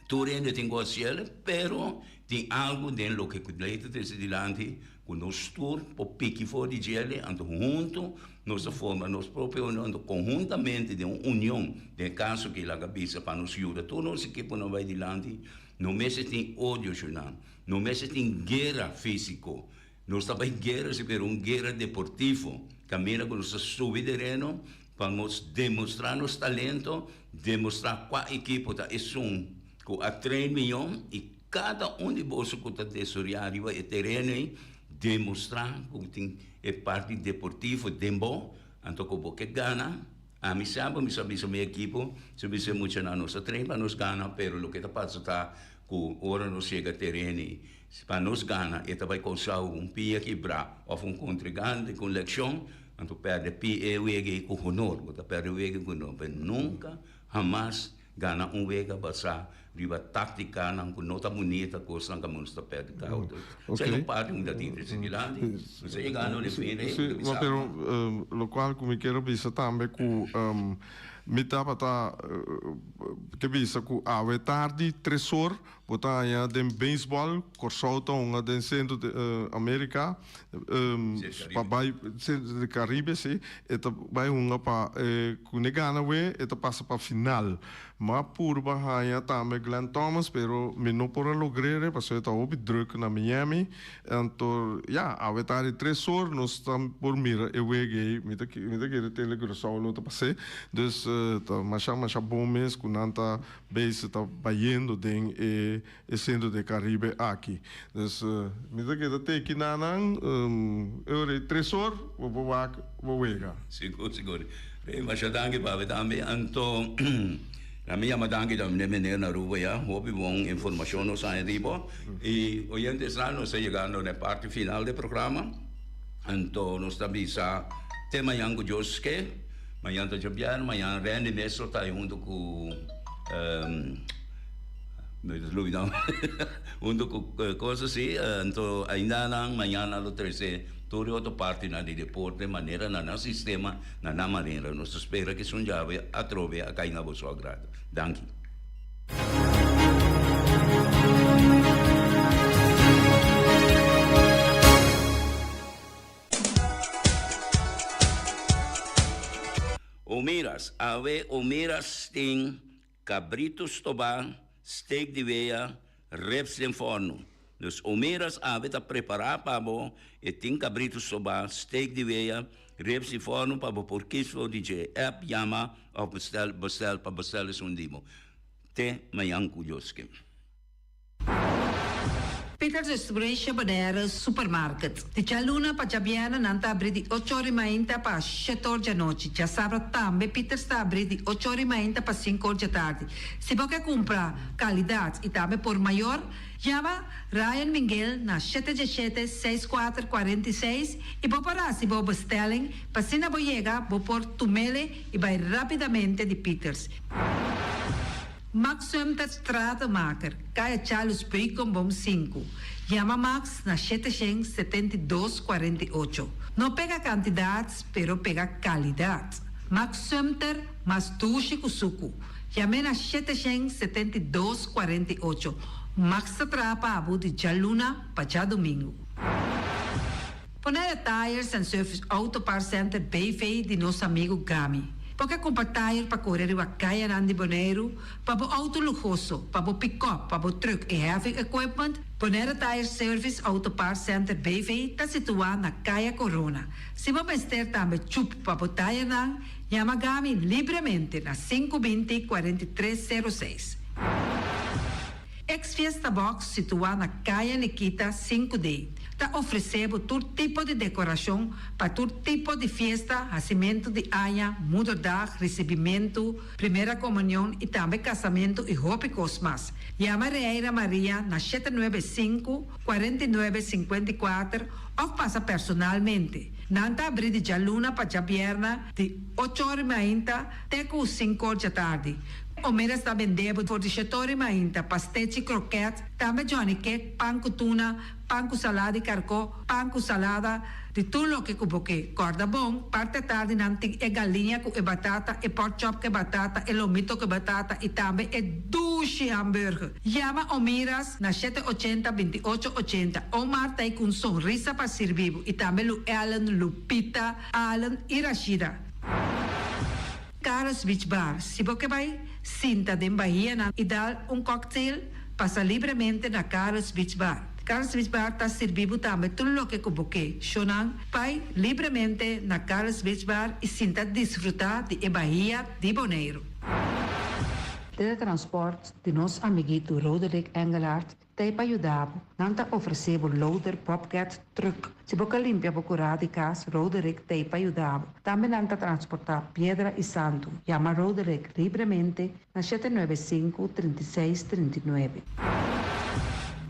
tudo ainda tem coisa, pero tem algo dentro do que eu leio desde diante, que nós todos, por pique fora de gelo, ando junto, nós formamos nós próprios, ando conjuntamente de uma união, de caso que a cabeça para nos ajudar, todo nosso equipe não vai diante, não mexe tem ódio, não mexe tem guerra física. Nós estamos em guerra, mas uma guerra deportiva. Caminha com nosso subterrâneo para demonstrar nosso talento, demonstrar qual equipe está com a 3 milhões e cada de vocês que está tesouriário e terreno demonstrar que tem parte deportiva de bom, então que ganha. A mim sabe a minha equipe, se muito na nossa treino para nos ganhar, pero o que está passando está que hora não chega a terreno. Para nós ganhar, ele vai causar pia quebrar, ou contribuinte com leção, então perde pia e com honor, perde o com honor, mas nunca, jamais ganha vega passar, riba tática, não com nota bonita, coisa que não está perde carro. Isso é parte da dívida de lá, você ganha no fim. Mas pero lo qual como quero bisa também com mita pata que bisa com a tarde 3 horas botar ya den baseball corsolta den centro de América para vai centro de Caribe sim eta vai para kunegana we eta passa para final mas por bahia também Glenn Thomas pero me não por lograre porque está obi druk na Miami então ja a tarde 3 horas nós estamos por mira e we mita que tele grosso tá passe dus mas bom mês com nanta base tá baindo den e centro de Caribe aqui. Então, me dá que até aqui na eu 3 horas vou chegar. Seguro. Mas já danke para também. Então, a minha madangue da minha menina na rua já, houve bom informação no sai ribo e hoje está nós chegando na parte final do programa. Então, nós estamos tema yang com Joske, manhã tá Jabiano, manhã Randy Nesso tá junto com untuk coisa assim, então ainda não amanhã no terceiro toda outra parte na de deporte maneira na sistema na maneira nós espera que são já a trove a cair na vosso agrado. Danke. Omiras tem cabritos toba, steak de veia, reps em forno. Dus omiras aveta preparar para bo e tem cabritos toba, steak de veia, reps em forno para bo porque so DJ app yama ou bestel para bestel sundimo. Te mayanku joske. Peter's Restoration Banera Supermarket. Ti c'è l'una pa Giabiana nanta abri di 8 ore mainta pa 7 ore di notte. Già sabato tambe Peter sta abri di 8 ore mainta pa 5 ore di tardi. Se vuoi compra qualità e tambe por maior, chiama Ryan Miguel na 717-6446 e può pararsi bo bestelling pa sina boiega bo por tumele e vai rapidamente di Peters. Max Sumter Stratenmaker, Kaya Charles Precom Bom 5. Llama Max na 772-48. Não pega quantidades, pero pega qualidade. Max Sumter, mas Tushi Kusuku. Yamena 772-48. Max Trapa Abu de Jaluna, Pacha Domingo. Ponere Tires and Service Auto Parts Center BV de nosso amigo Gami. Porque comprar tire para correr a caia Nandi Boneiro, para o auto luxuoso, para o pick-up, para o truck e heavy equipment, Ponere Tire Service Auto Parts Center BV está situado na caia Corona. Se você ter também chup para o tire não, chama Gami livremente na 520-4306. Ex-Fiesta Box situada na caia Nikita 5D. Está oferecendo todo tipo de decoração para todo tipo de festa, nascimento de anha, mudança, recebimento, primeira comunhão e também casamento e roupa e cosmas. Chama Reira Maria na 795-4954 ou passa personalmente. Nanta abrir de Jaluna para Jabierna de 8h30 até 5h da tarde. O mês está vendendo por 18h30 pastéis e croquetes, também Johnny Cake, pão com tuna, pão com salada e carcó, pão com salada, de tudo o que cuboque. Corda bom, parte tarde nanti é galinha com batata, e pork chop com batata, e lomito com batata, e também é duche hambúrguer. Chama o Miras na 780-2880, ou Marta com sorriso para servir, e também o Ellen, Lupita, Alan e Rashida. Carlos Beach Bar, se você vai sinta de Bahia e dar cocktail, passa livremente na Carlos Beach Bar. Carlos Beach Bar está servindo também tudo o que cuboque. Shonan, vai livremente na Carlos Beach Bar e sinta desfrutar de Bahia de Boneiro. Teletransport de nosso amiguito Roderick Engelhardt tem para ajudar. Nanta ofereceu loader, bobcat, truck. Se você limpia a curar de casa, Roderick tem para ajudar. Também nanta transportar pedra e santo. Chama Roderick livremente na 795-3639.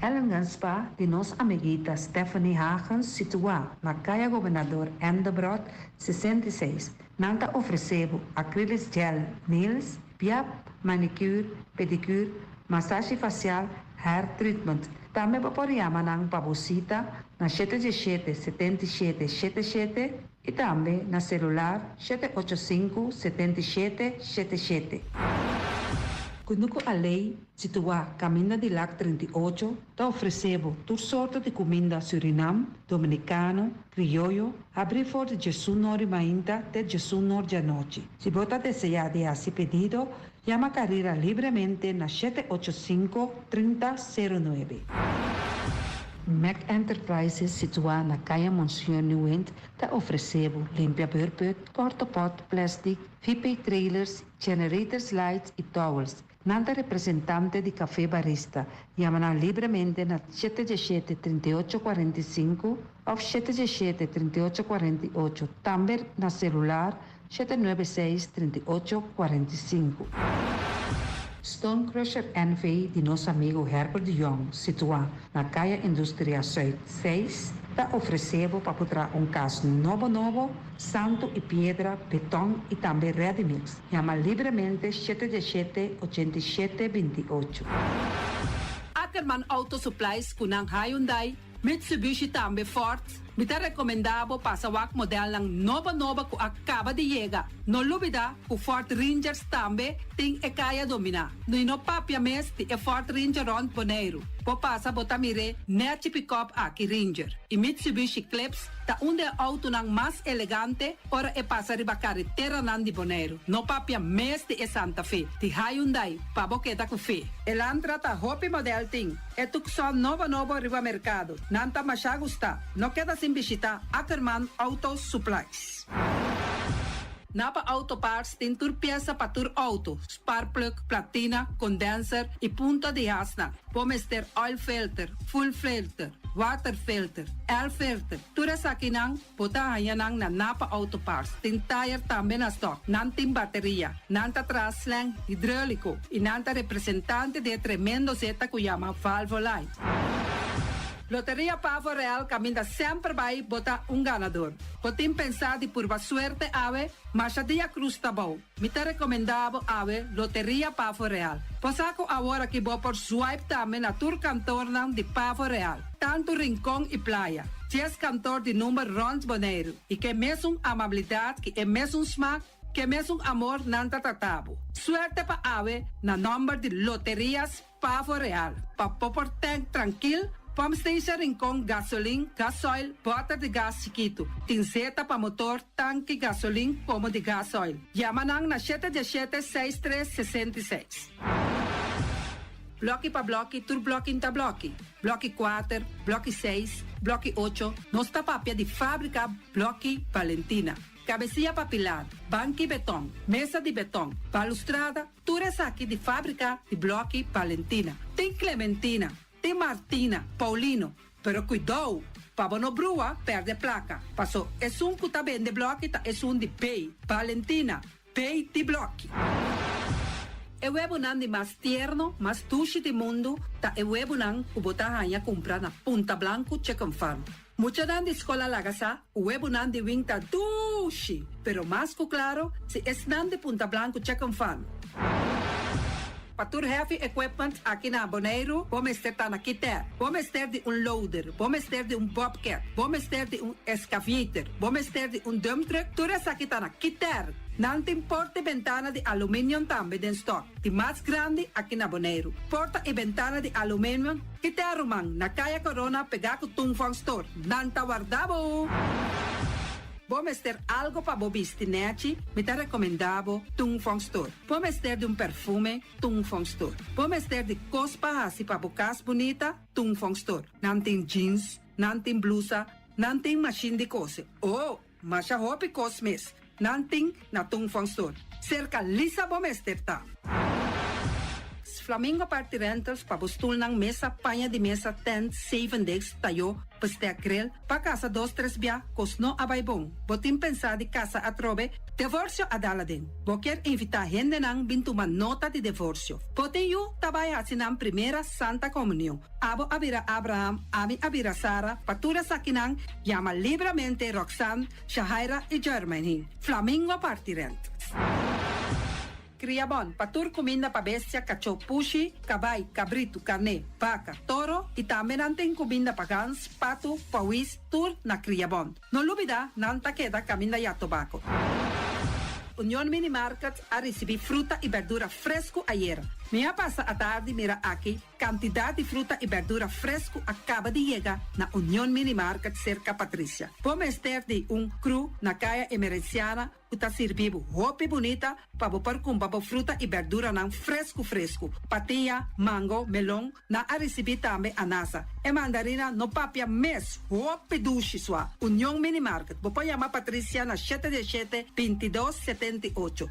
Ellen Ganspa, de nossa amiguita Stephanie Hagens, situada na Caia Governador Endebrot 66. Nanta ofereceu acrylic gel, nails, piap, manicure, pedicure, massagem facial, hair treatment. Também pode chamar ng pabosita na 77-77-77 e também na celular 785-7777. Kunuko Alei, situada Caminho de Lac 38, está oferecendo toda sorte de comida Suriname, dominicano, criollo, abrir for de Jesus Nori Mainta até Jesus Nori Noite. Se você deseja de esse pedido, chama a carreira livremente na 785-3009. Mac Enterprises, situada na Caia Monsieur Nieuwend, está oferecendo limpia burput, cortopot, plastic, VIP trailers, generators lights e towels. Nanta representante de Café Barista, chama livremente na 717-3845 ou 717-3848, também na celular 796-3845. Stone Crusher NV de nosso amigo Herbert de Jong, situado na Caia Indústria Zuid 6, está oferecendo para botar caso novo, santo e pedra, betão e também ready mix. Chama livremente 717-8728. Ackerman Auto Supplies kunang Hyundai, Mitsubishi também Ford. Me está recomendado para o modelo ng nova que acaba de chegar. Não lubida que o Ford Rangers também tem e kaya domina. No papia mes de Ford Ranger Ron Boneiro. Po passa botamire net pick-up aqui Ranger. E Mitsubishi Eclipse ta onde auto nang mais elegante ora e passa riba carretera nan di Boneiro. No papia mes de Santa Fe. Ti Hyundai pa boqueta ku fe. Elantra ta hopi model ting. E tukson novo riba mercado. Nanta masya gusta. No queda sin visita Ackerman Auto Supplies. Napa Auto Parts tem tur pieza para tur auto, spark plug, platina, condenser e punta de asna. Pommes ter oil filter, full filter, water filter, air filter. Tura sa kinang, puta hayanang na Napa Auto Parts. Tem tire também na stock, nanting bateria, nanta traslang, hidráulico e nanta representante de tremendo zeta kuyama Valvoline. Loteria Pavo Real caminha sempre vai botar ganador. Potem pensar de por suerte ave, mas a dia cruz tá bom. Me tá recomendado ave Loteria Pavo Real. Posaco agora que vou por swipe também na tour cantor de Pavo Real. Tanto Rincón e Playa. 10 cantor de número Rons Boneiro. E que mesmo amabilidade, que é mesmo smack, que mes un amor nanta tatabo. Suerte pa ave na number de loterias Pavo Real. Pa popor tank tranquil, pump station rincón gasolina, gasoil, bota de gas chiquito. Tinseta pa motor, tanque gasolina como de gasoil. Yamanang na 717-6366. Bloque pa bloque, tur bloque inta bloque. Bloque 4, bloque 6, bloque 8. Nossa papia de fábrica Bloque Valentina. Cabecilla papilado, banco e betão, mesa de betão, balustrada, tudo isso aqui de fábrica de Bloque Valentina. Tem Clementina, tem Martina, Paulino, pero cuidado, para não brua, perde placa. Passou, é um que tá bem de Bloque, é um de Pay, Valentina, Pay de Bloque. E webo nan de mais tierno, mais tushi do mundo, tá e webo nan o botar a comprar na Punta Blanco Chicken Farm. Mucha dan de escola lagasa, o webo nan de winta dushi, pero mais que claro, se es nan de Punta Blanco Chicken Farm. Patur heavy equipment aqui na Bonaire, vamos ter na Kiter, vamos ter de loader, vamos ter de bobcat, vamos ter de excavator, vamos ter de dump truck, tudo isso aqui tá na Kiter. Não tem porta e ventana de alumínio também em stock. De mais grande aqui na Bonaire. Porta e ventana de alumínio que te arrumam na Caia Corona pegar com Tungfang Store. Não tá guardado. Vamos ter algo para bobistinete, me te recomendavo Tungfang Store. Vamos ter de perfume, Tungfang Store. Vamos ter de cospa assim para bocas bonita, Tungfang Store. Não tem jeans, não tem blusa, não tem machine de coser. Oh, mas a roupa e cosmes. Nanting na Tungfang Store. Cerca Lisa Bomester ta. Flamingo Party Rentals pa bustul ng mesa, panha de mesa, tent, 7 days, tayo, paste grill, pa casa 2-3 bia, kosno abay bong. Botin pensa di casa atrobe, divorcio adala din. Boker invita gente nang bintuman nota di divorcio. Botin yu tabay asinang primera Santa Comunión. Abo abira Abraham, ami abira Sara, patura sakinang, llama libremente Roxanne, Shahaira y Germany. Flamingo Party Rentals. Criabon, patur comida pa bestia, cacho pushi, cabay, cabrito, carne, vaca, toro, e também nantem comida pa gans, pato, pawis, tur na Criabon. Não lubida, nanta queda caminda ya tobacco. União Mini Market a receber fruta e verdura fresco ayer. Minha passa a tarde mira aqui, quantidade de fruta e verdura fresco acaba de chegar na União Mini Market cerca Patrícia. Vamos ter de cru na caia emergenciana, que está servindo roupa bonita para bopar com fruta e verdura não fresco. Patinha, mango, melão, na a receber também a nasa. E mandarina no papia mês, roupa duche sua. União Mini Market. Vou chamar Patrícia na 717-2278.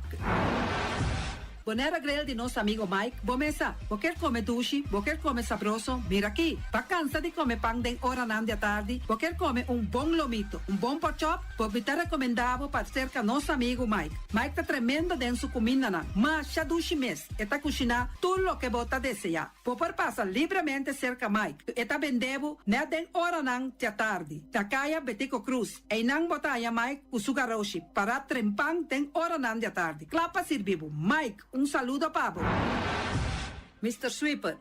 Bonera grill de nosso amigo Mike. Bomesa, vou quer comer duche, vou quer comer sabroso. Mira aqui, pa cansa de comer pão de hora nan de tarde, vou quer comer bom lomito, bom pork chop, vou me te recomendavo para cerca nosso amigo Mike. Mike tá tremendo dentro sua comida nan, mas já duche mês, eta cozinhar tudo o que bota desejar. Vou passar livremente cerca Mike, eta vendebo ne den hora nan de tarde. Da caia Betico Cruz, e nan botaya Mike o sugaroshi para trempang den hora nan de tarde. Clapa servivo, Mike. Saludo, Pablo. Mr. Sweeper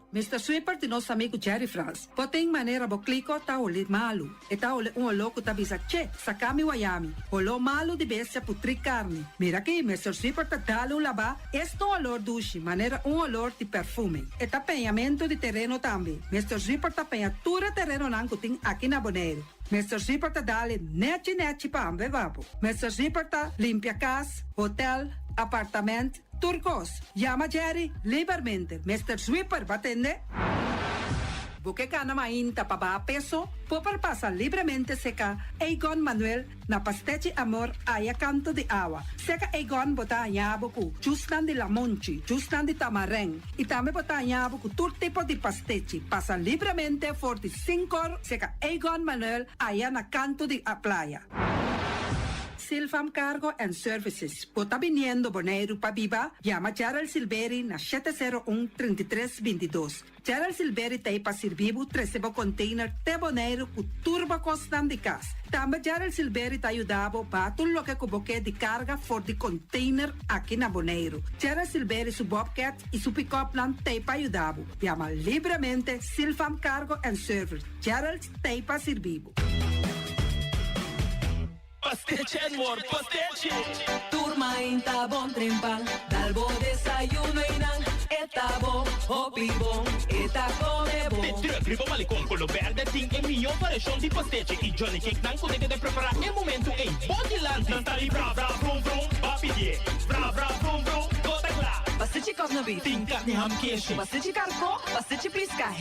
de nosso amigo Jerry France. Tem maneira boclico tá olhe malo. E tá olhe louco tá bisa che, sacami wayami. Olo malo de bestia putri carne. Mira aqui, Mr. Sweeper tá dalo laba. Esto olor duche, maneira olor de perfume. E tá penhamento de terreno também. Mr. Sweeper tá penha tura terreno nangutin aqui na Bonaire. Mr. Sweeper tá dale neti pa ambe vapo. Mr. Sweeper tá limpia casa, hotel, apartamento, turcos. Llama Jerry libermente. Mr. Sweeper, va atender? Porque gana mainta pa ba peso, popar pasa livremente seca Egon Manuel na Pastechi Amor aya canto de agua. Seca Egon bota anyabuku, justan de lamonchi, justan de tamareng. E também bota anyabuku todo tipo de pastechi. Pasa livremente 45 seca Egon Manuel aya na canto de a playa. Silfam Cargo and Services. Bota viniendo Bonaire pa Viva, llama Gerald Silveri na 701-3322. Gerald Silveri te pa servivo 13 container te Bonaire ku turbo costan de cas. Também Gerald Silveri te ayudavo pa tudo lo que cuboque de carga for de container aqui na Bonaire. Gerald Silveri su Bobcat e su pick-up plan te pa ayudavo. Llama libremente Silfam Cargo and Service. Gerald te pa servivo. Pastiche, amor, pastiche. Turma Enta bon trempal, dalbo desayuno y nan. Eta bo, hopi bon, eta come bon. De druk, riba malicom, colo verde, ting e mio variação de pastete. E Johnny Cake nan consegue de preparar em momento em Bodyland. Não tá ali, bra, bra, vrum, vrum, papi die. Bra, bra, vrum, vrum, gota glá. Bastante cosna beef, Tem carne ham queijo. bastante carco, bastante pisca,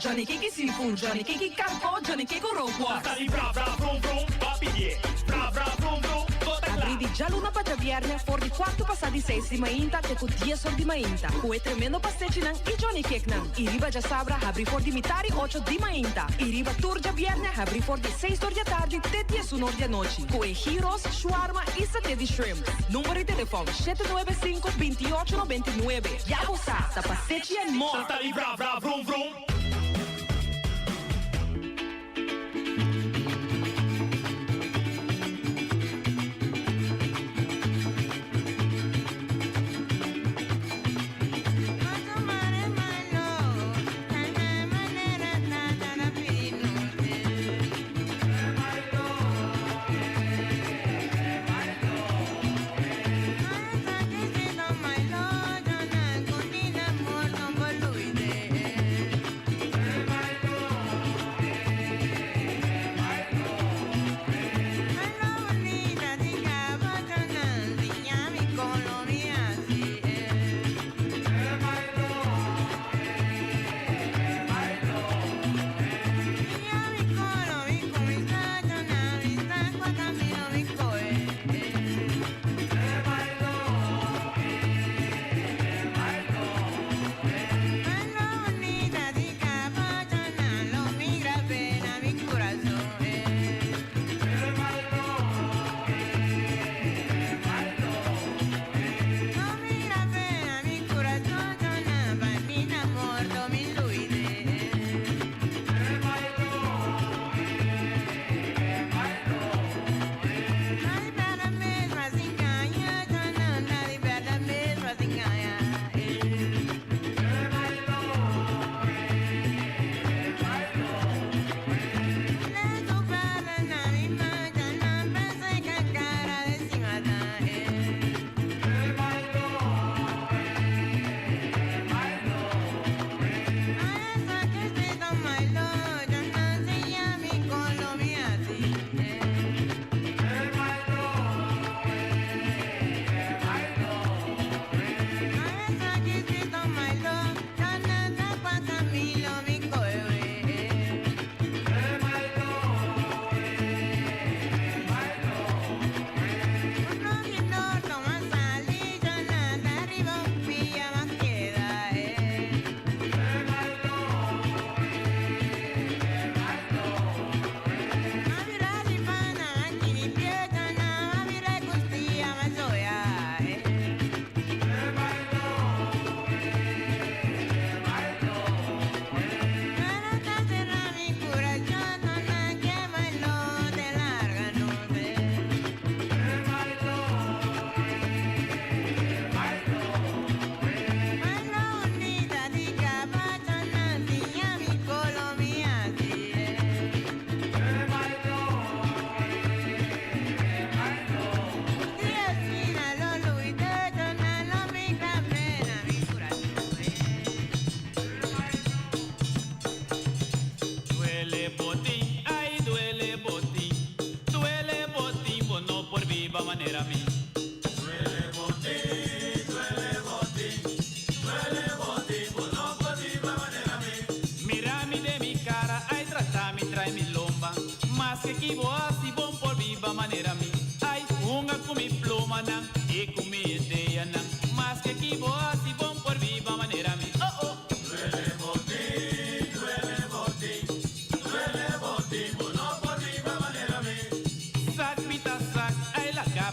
Johnny Cake seafood, Johnny Cake carco, Johnny Cake roquas. Tá ali, bra, bra, vrum, vrum, papi die. Bra, bra, vrum, vrum, gota glá. Abri già l'una para viernes, for di 4 passati 6 di mainta, te con 10 di mainta. Cue tremendo passetti nan, i Johnny Cake nan. I riba già sabra, abri for di mitari 8 di mainta. I riba turgia viernes, abri for di 6 di tardi, te 10 di noci. Cue heroes, shawarma e satè di shrimp. Numero di telefono 795-2899. Yabusa, passetti and more. Tá ali, bra, bra, vrum, vrum.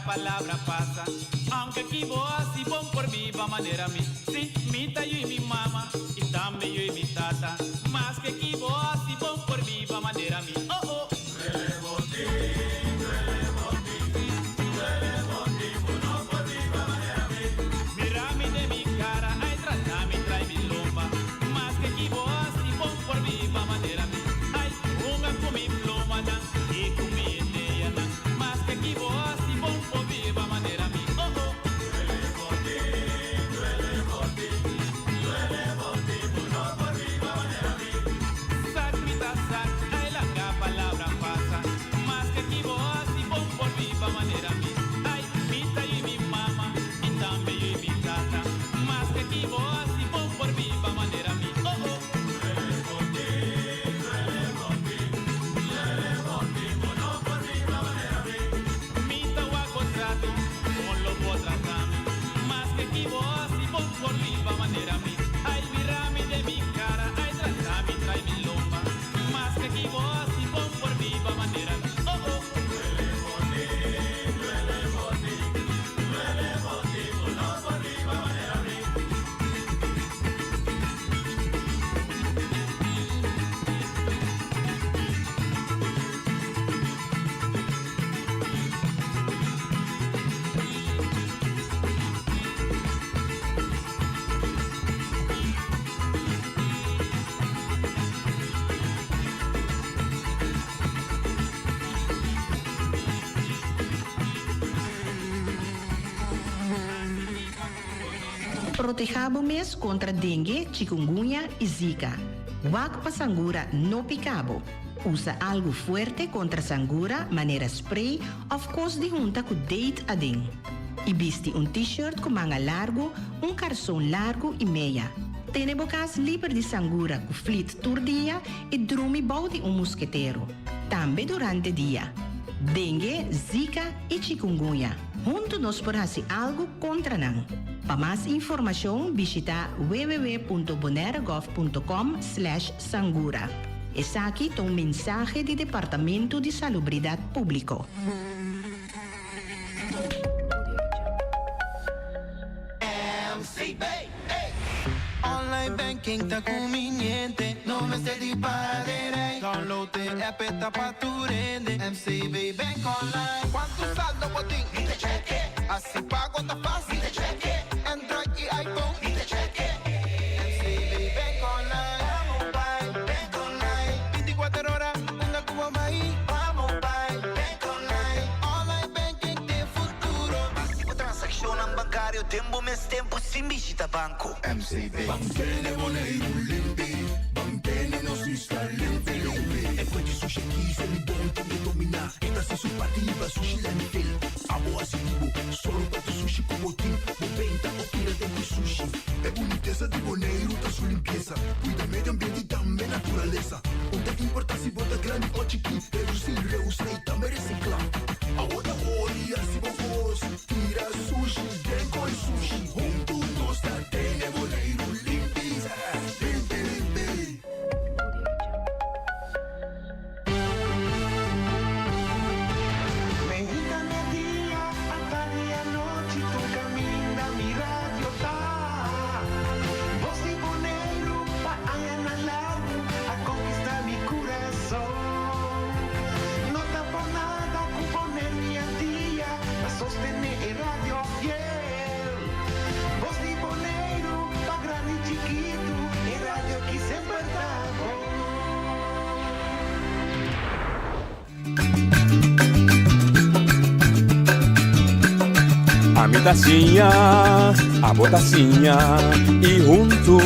Palabra pasa, aunque aquí voy así bon por viva manera mi, sí, mi ta yo y mi mamá, y también yo y mi tata, más que aquí voy así bon por viva manera mi, oh oh. Duele botín, no por viva manera mi. Mira mi de mi cara, ay trata mi trae mi lomba, más que aquí voy así bon por viva manera mi, ay, unga con mi pluma y con mi idea, más que aquí voy así bon por viva manera mi, oh oh. Protejamos mes contra dengue, chikungunya e zika. Wak pa sangura no picabo. Usa algo fuerte contra sangura, maneira spray, of course de junta com date adin. E viste t-shirt com manga largo, calção largo e meia. Tene bocas livre de sangura com flit turdia e drumi balde mosqueteiro. Também durante dia. Dengue, zika e chikungunya. Junto nos porase algo contra não. Para mais informação, visita www.bonaeragov.com/sangura. Esse aqui é um mensagem do Departamento de Salubridade Pública. Online banking tá conveniente, não me sei de parar. Download the app e tá pra tu rende. MCB Bank Online. Quanto saldo botin? Vite cheque. Assim pago tá fácil. Vite cheque. Android e iPhone. Vite cheque. MCB Bank Online. Mobile Bank Online. 24 horas, uma cuba mais. Mobile Bank Online. Online banking tem futuro. O transação bancário tempo mais tempo sem visita banco. MCB. Banchene Boneiro limpi, banchene no si sta limpi. E poi di sushi chi se li bonti e domina. E da si partiva sushi landfill. Amo asibo, solo per sushi como team. Moventa o tira dentro sushi. E boniteza di Boneiro da sua limpeza. Cuida medio ambiente e também natureza. Onde importa se bota grande ou chiquinho. Reduzir, reusar e também reciclar. Agora ori asibo vos. Tira sushi, dengo e sushi. Junto nos da tene Boneiro limpi. Limpi, limpi. Medita mi día, hasta día noche, tu camina mi radio tá. Voz de Boneiro, pa allá en largo, a conquistar mi corazón. No está por nada con poner mi día, a sostener el radio fiel. Voz de Boneiro, pa grande y chiquito, el radio que siempre está bom. A mitacinha, a botacinha e junto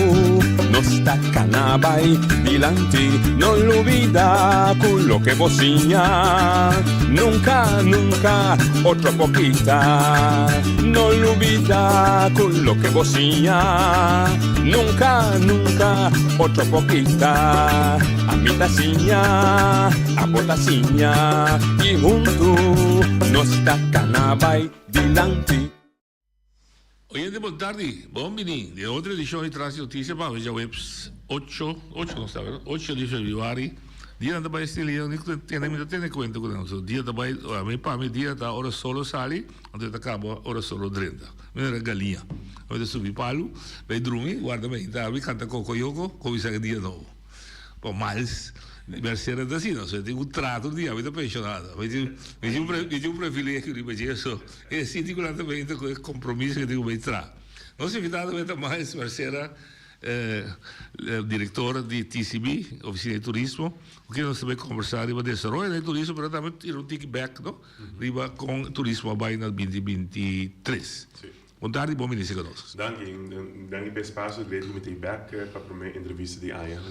nos tacanabay dilante, no olvida quello que vocinha. Nunca, nunca, otro poquita, no olvida quello que vocinha. Nunca, nunca, otro poquita. A mitacinha, a botacinha e junto nos tacanabay dilante. Oyente, buon tardi, buon venire. Le oltre edizioni di Trans Notizie, ma già web 8 di febbraio. Dia da bai stili, non tiene conto con noi. Dia da bai, a me pa me dia da ora solo sali, quando da cabo ora solo 30. Me era galinha. Avete subi palu, bei drumi, guarda me, da vi canta coco yoko, come sa che dia dopo. Poi Miles Mercedes da sì, no, se ti un tratto di avete pensionato, vedi un privilegio di questo e sicuramente con il compromesso che dico tra. Non si fidato avete mai Mercedes direttore di TCB, Officina di Turismo, che non si può conversare di desarrollo del turismo, però también tiene un kickback, no? Riba con turismo vai nel 2023. Sì. Buon tardi, buon venire con noi. Dank per spazio, leed met die back per mijn intervista die Aya.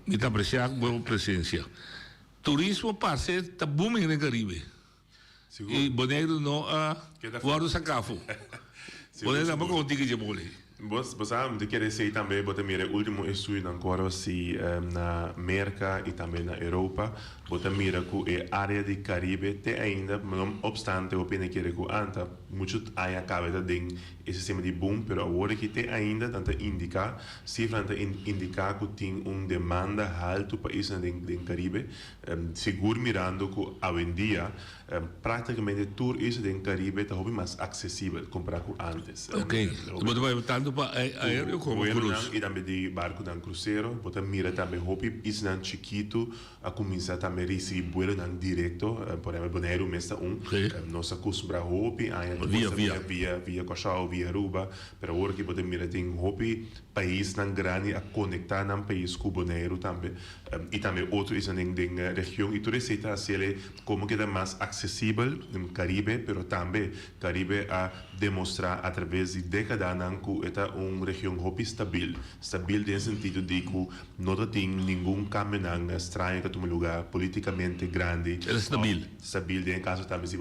Mi sta apreciando buona presenza. Turismo parse sta booming nel Caribe. E Bonaire no guardo sacafo. Bonaire não contigo que vuole. Você quer dizer também, bota mira, último estudo agora se na América e também na Europa, bota mira que a área de Caribe tem ainda, não obstante, eu penso que anta muito aí acaba de ter esse sistema de boom, pero agora que tem ainda tanta indicar, cifra tanta indicar que tem demanda alto para isso no Caribe, seguro mirando que hoje em dia praticamente tudo isso no Caribe está mais acessível comparar com antes. Ok, você vai tanto para aéreo como cruz. E também de barco dan cruzeiro, você mira também hopi isso nan chiquito a começar também a receber vuelo nan direto, por exemplo, Bonaire mesmo nós acostumamos hopi aí via Cochau, via Aruba, pero agora que pode mirar tem hopi país nan grande a conectar nan país cuboneiro também e também outro isso na região e tudo isso está sendo como que é mais acessível no Caribe, pero também Caribe a demonstrar através de décadas nan que é uma região hopi stabil no sentido de que não tem nenhum caminho estranho que um lugar politicamente grande. É Stabil em caso também se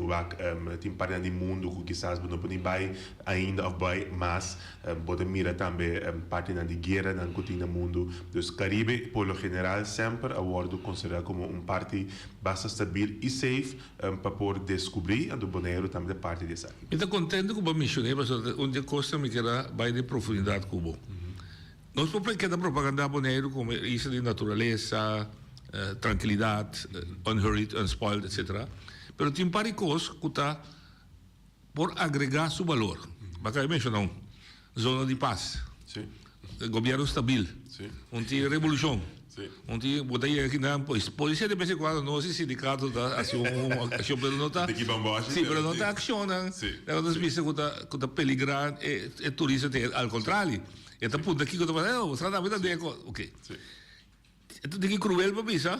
tem parte do mundo que quizás não pode vai ainda ou vai, mas pode mirar também parte da guerra que tem no mundo. Então, Caribe, por lo general, sempre a wordo considerado como parte bastante stabil e safe para poder descobrir do Bonaire também parte dessa. Estou contente com o que mencionei, mas onde costa me queda vai de profundidade com o nós podemos quedar propaganda Bonaire como isso de natureza, tranquilidade, unhurried, unspoiled, etc. Pero tem paricos que está por agregar seu valor. Bacana mencionar zona de paz, governo stabil, onde revolução, onde botei aqui na polícia de vez em quando não se sindicato da ação pero não está, sim, pero não está acciona, é uma das que está peligrando é turista ao contrário, é tá ponto aqui que eu estou falando, você está vendo deco, ok, então tem que cruel para pensar.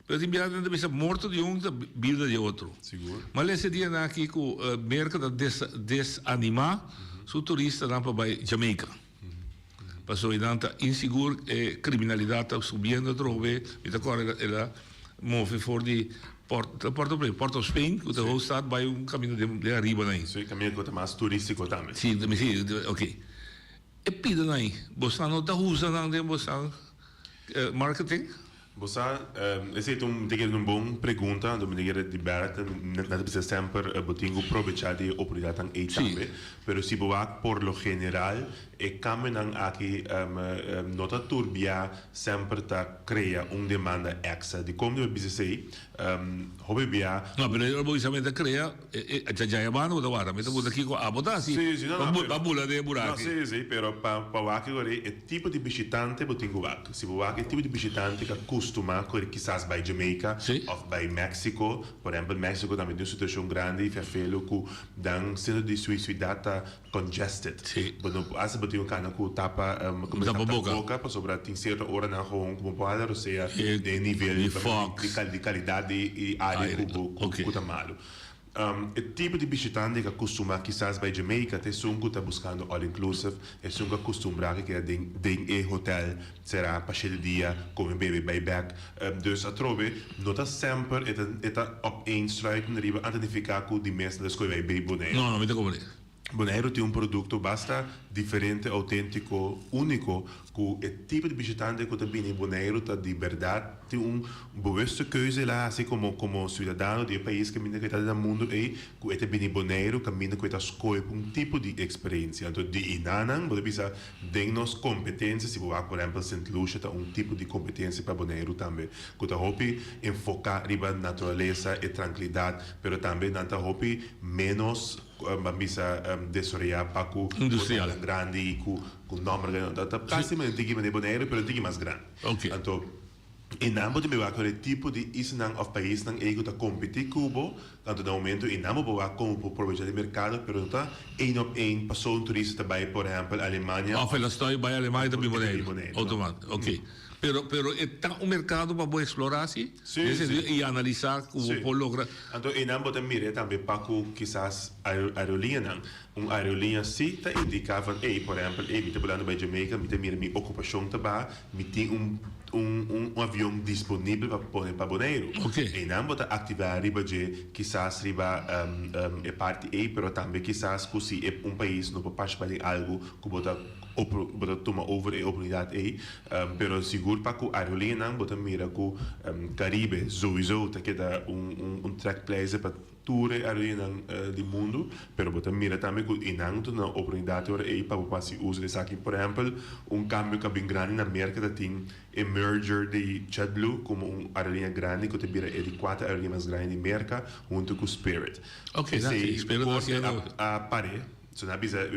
Pero tem mirado de vez morto de da vida de outro. Seguro. Mas esse dia aqui que o mercado desanimar o turista não para Jamaica. Passou ainda inseguro criminalidade subindo trove e agora ela move for de Porto of Spain, que o estado vai caminho de arriba aí. Sim, caminho que é mais turístico também. Sim, ok. E pida aí, você não está usando você marketing? Você, essa é uma boa pergunta, de maneira liberta, não precisa sempre aproveitar a oportunidade em também, mas se você, por lo general, caminham aqui, nota turbia sempre cria demanda extra de como eu dizer, hobby bia. Não, mas eu vou dizer cria, já é bom da hora, mas eu vou aqui com a botar assim, a bula de buraco. Sim, sim, pero para aqui agora é tipo de visitante que tenho aqui. Se você é tipo de visitante que costuma que quizás vai Jamaica ou vai México, por exemplo, México também tem uma situação grande e faz que dan sendo de sua data congested. Bueno, asa bati um cana que tapa boca para sobrar tem certa hora na rua como pode ou seja de nível de qualidade e área que está malo. O tipo de visitante que costuma quizás vai Jamaica tem um que está buscando all inclusive é um que costuma que tem hotel será para cheio de dia como baby back dus a trove não está sempre está op één struik na riba identificar com de meeste das coisas vai Bonaire. Não me como Bonaire tem produto bastante diferente, autêntico, único, que é tipo de visitante que também em Bonaire está de verdade tem bewuste keuze lá, assim como cidadão de país que minha está no mundo que é também em Bonaire que minha está escolhe tipo de experiência. Então de inanan, você precisa de nos competências, se você por exemplo Saint Lucia tem tipo de competência para Bonaire também, que está hopi enfocar riba natureza e tranquilidade, pero também não está hopi menos bisa desoriar para industrial grande e com nome da praticamente diga de Bonaire pero diga mais grande. Então e não pode ver aquele tipo de isso não of país não ego tá competir cubo tanto no momento e não pode como aproveitar o mercado pero tá em passou turista vai por exemplo Alemanha ou ela está vai Alemanha também Bonaire automático ok pero está um mercado para explorar assim e analisar como pode lograr então e não pode mirar também para quizás aerolínea uma aerolínea se tá indicava por exemplo me tá falando para Jamaica me tá mira minha ocupação tá ba me tem avião disponível para Bonaire. E não pode ativar riba de quizás riba é parte aí, mas também quizás se é país não pode participar de algo que pode tomar over a oportunidade aí, mas seguro para que a aerolínea não pode mirar que Caribe sowieso tá que dá track place para tour aerolínea do mundo, mas pode mirar também que e não tem oportunidade aí para você usar isso aqui, por exemplo, câmbio que é bem grande na América tem merger de JetBlue como aerolínea grande que tem é de 4 aerolíneas mais grandes de América junto com Spirit. Ok, Spirit a pare So na bisa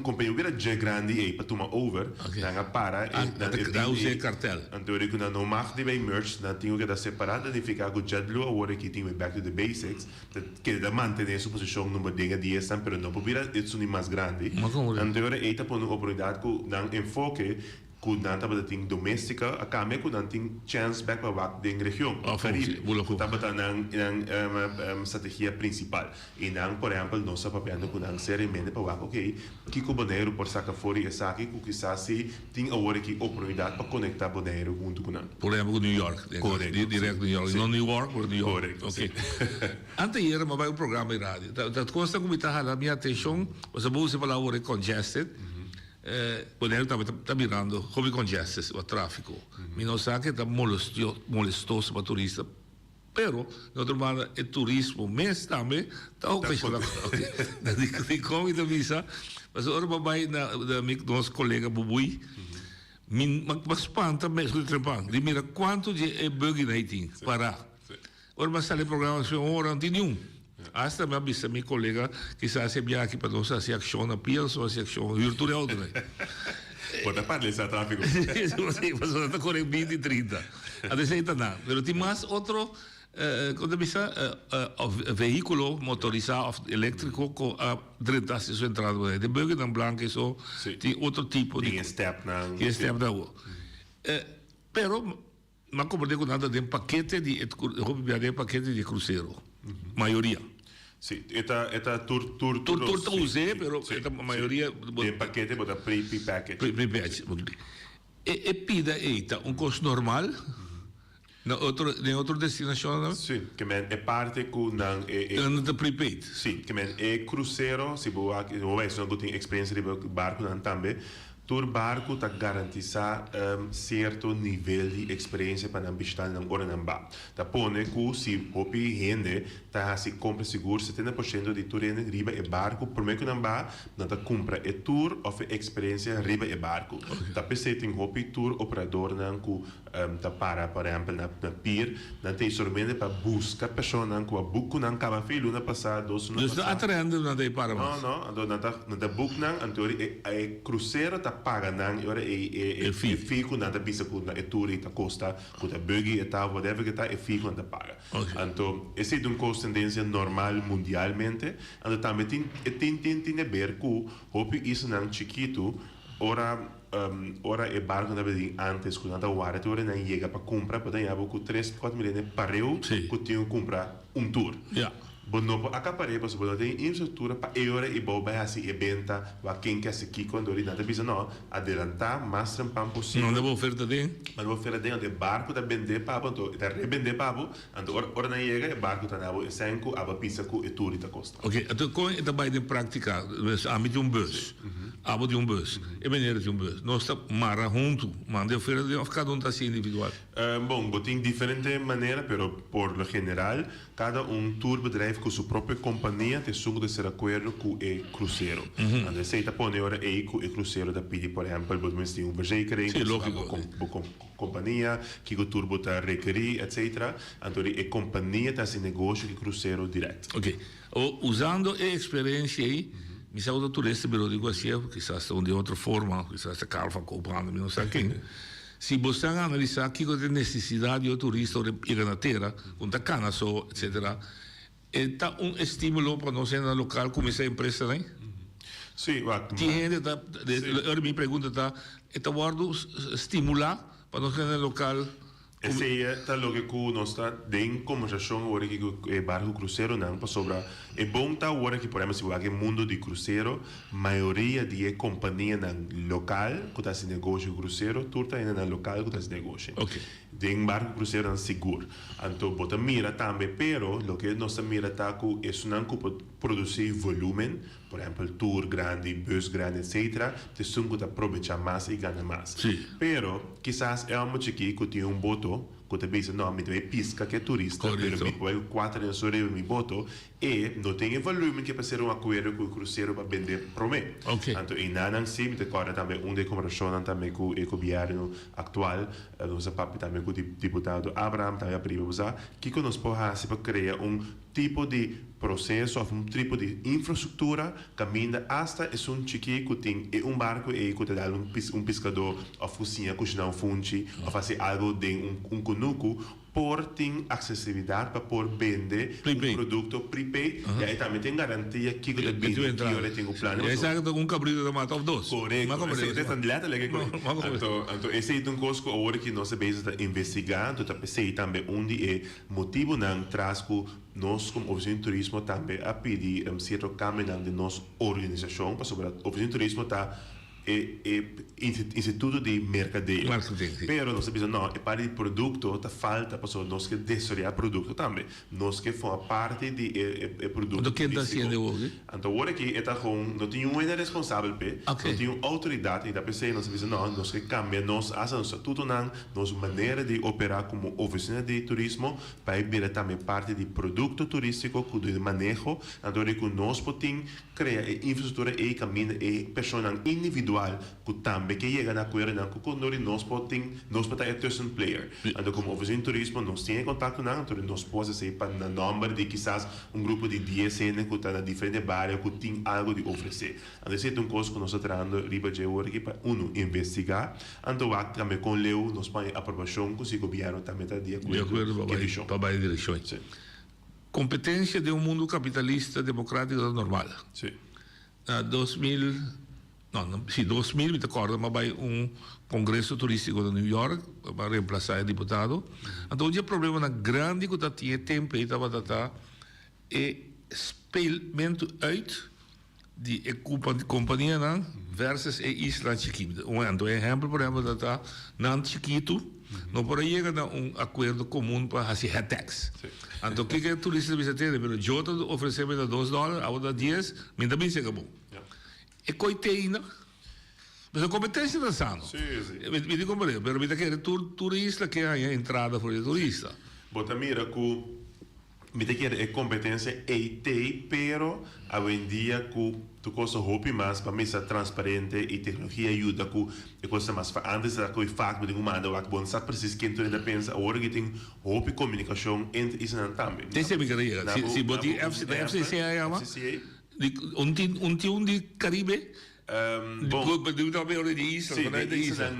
companhia era já grande e para tomar over, na para da usei cartel. Então eu quando não mag die bij merch, dan tinha que dar separado de ficar com jadlo agora que tinha back to the basics, que da manter sua posição numa dinga de essa, pero não pobira isso nem mais grande. Então eu eita por uma oportunidade com dan enfoque ku dan taba ting domestika akame ku dan ting chance back pa wak ding região Caribe taba ta nang strategia principal e nang por exemplo nossa papiando ku nang seriamente pa wak okay kiko boneiro por saca fora e saque ku quizás se ting agora que oportunidade para conectar boneiro junto com nang por exemplo New York direto New York não New York por New York okay antes era mas vai um programa de rádio dat costa como está a minha atenção você busca falar agora congested Bonaire está mirando como congested o tráfico. Não sabe que está molestoso para turista. Pero, de outra maneira, o turismo, mas também está ok. De como da visa, mas agora vai na nosso colega Bubui, mas espanta mesmo de trepar. De mira quanto de bug na tem para. Agora mas sale programa de hora não tem nenhum. Hasta me avisa meu colega que se abre aqui para nós fazer ação na pia ou fazer ação virtual, né? Pode parlar de tráfico. Sim, mas está com 20 e 30. Aceita nada. Mas tem mais outro, quando bisa veículo motorizado elétrico com a direita centrada. De bug dan blanco só tem outro tipo de step na. Pero mas como digo nada de paquete de cruzeiro, maioria. Sì, eta tour usé, pero esta maioria de paquete bota pre-package. E pida eita un costo normal na outra destinação? Sì, che men è parte con the prepaid. Sì, che men è cruzeiro, se vuoi sono good experience di barco nan tambe. Tour barco ta garantisa certo nível de experiência para não estar na hora não ba. Ta pone que se hopi rende ta se compra seguro 70% de tour rende riba e barco por meio que não ba não ta compra e tour of experiência riba e barco. Ta pense tem hopi tour operador não ku ta para por exemplo na pier não tem somente para buscar pessoa não ku a buco não acaba filho na passada dos não. Então atraindo não tem para mais. Não ta book não anterior é cruzeiro ta paga nan ora e fico na bisa com a tour ta costa com a buggy e tal whatever que tá e fico na paga. Então esse é um custo tendência normal mundialmente. Então também tem ver que hopi isso não chiquito ora e barco da bem antes quando a hora tu não chega para comprar para dar com 3-4 milhões pareu que tinha que comprar tour. Bonopo acapare para poder ter infraestrutura para euro e boba assim eventa va quem quer se aqui quando ele nada precisa não adelantar mais tempo possível. Não deve oferta de. Mas oferta de barco da vender papo então da revender papo então hora na chega e barco tá na boa cinco aba pisa com e tudo da costa. Ok, então como é também de prática, âmbito de bus, abo de bus, e maneira de bus. Nós está mara junto, manda oferta de cada tá assim individual. Bom, tem diferente maneira, pero por lo general cada tourbedrijf com sua própria companhia tem suco de ser acordo com o cruzeiro. Então, se está põe agora com o cruzeiro da pedir, por exemplo, você tem verzekering, com companhia, que o turbo está requerir, etc. Então, a companhia está sem negócio com o cruzeiro direto. Ok. Usando a experiência aí, mi sa o turista me lo dico assim, quizás de outra forma, quizás a Carl van Koopman, não sei quem. Se você analisar que a necessidade do turista ir na terra, com a cana só, etc., está estímulo para nós na local começar a empresa, né? Sim, a minha pergunta está guardo estimular para nós na local. Esse é o que nós está em conversação agora que o barco cruzeiro não para sobrar. É bom tá agora que por exemplo se vai mundo de cruzeiro, maioria de companhia na local que está se negócio cruzeiro, turta ainda na local que está se negócio. Ok. De barco cruzeiro não seguro. Então bota mira também, pero o que nós mira tá que é não que produzir volume, por exemplo tour grande, bus grande, etc. Te sungo tá aproveitar mais e ganhar mais. Sim. Pero quizás é uma chiqui que tem boto que te diz não, me deve pisca que é turista, pero me põe 4 anos sobre me boto e não tem volume que para ser um acordo com o cruzeiro para vender para mim. Então, e não sim, me decora também de conversação também com o governo atual, nosso papo também com o deputado Abraham, também a prima usar, que nós podemos fazer para criar tipo de processo, of um tipo de infraestrutura caminha hasta é um chique que tem barco e que dá pescador ou cozinha cozinhar funchi ou fazer algo de conuco por ter acessibilidade para por vender produto prepaid e aí também tem garantia que o bem que ele tem o plano. E aí sai com cabrito da mata of dos. Correto. Esse é tanto então esse é um coisa que agora que nós estamos investigando, então pensei também onde é motivo não traz que nós como oficina de turismo também a pedir certo caminho de nossa organização, para sobre a oficina de turismo está Instituto de Mercadeio. Pero nós sabemos não, é para o produto, tá falta para nós que desarrollar produto também. Nós que faz parte de produto. Do que está sendo hoje? Então agora que está com, não tem um responsável pe, não tem uma autoridade, e da PC nós sabemos não, nós que cambia, nós fazemos tudo não, nossa maneira de operar como oficina de turismo para virar também parte de produto turístico, de manejo, então que nós podemos criar infraestrutura e caminho e pessoa individual que também que chega na acordo com nós podemos ter um player. Então como oficina de turismo nós temos contato não, então nós podemos ser para o número de quizás grupo de 10 que está na diferente bairro que tem algo de oferecer. Então esse é coisa que nós estamos trazendo riba de hoje para investigar. Então também com Leo nós temos aprovação que o governo também está de acordo para a direção. Competência de mundo capitalista democrático normal. Sim. 2000 me recordo, mas vai congresso turístico de New York para reemplaçar o deputado. Então, o problema na grande que tinha tempo e estava é experimento uit de companhia versus a isla chiquita. Então, exemplo, por exemplo, da não chiquito, não pode chegar a acordo comum para fazer head tax. Então, o que o turista precisa ter? Eu oferecer $2, a outra 10, mas também se acabou. E coiteina, mas a competência da sano. Me digo para ele, pero me quer turista que há entrada por turista. Bota mira que me quer é competência ET, pero hoje em dia que tu coisa hope mais para mim ser transparente e tecnologia ajuda que é coisa mais antes da que fac me digo manda o bom sabe preciso que tu ainda pensa agora que tem hope comunicação entre isso também. Tem sempre que se boti FCC aí ama. Um de Caribe? Bom, de isla,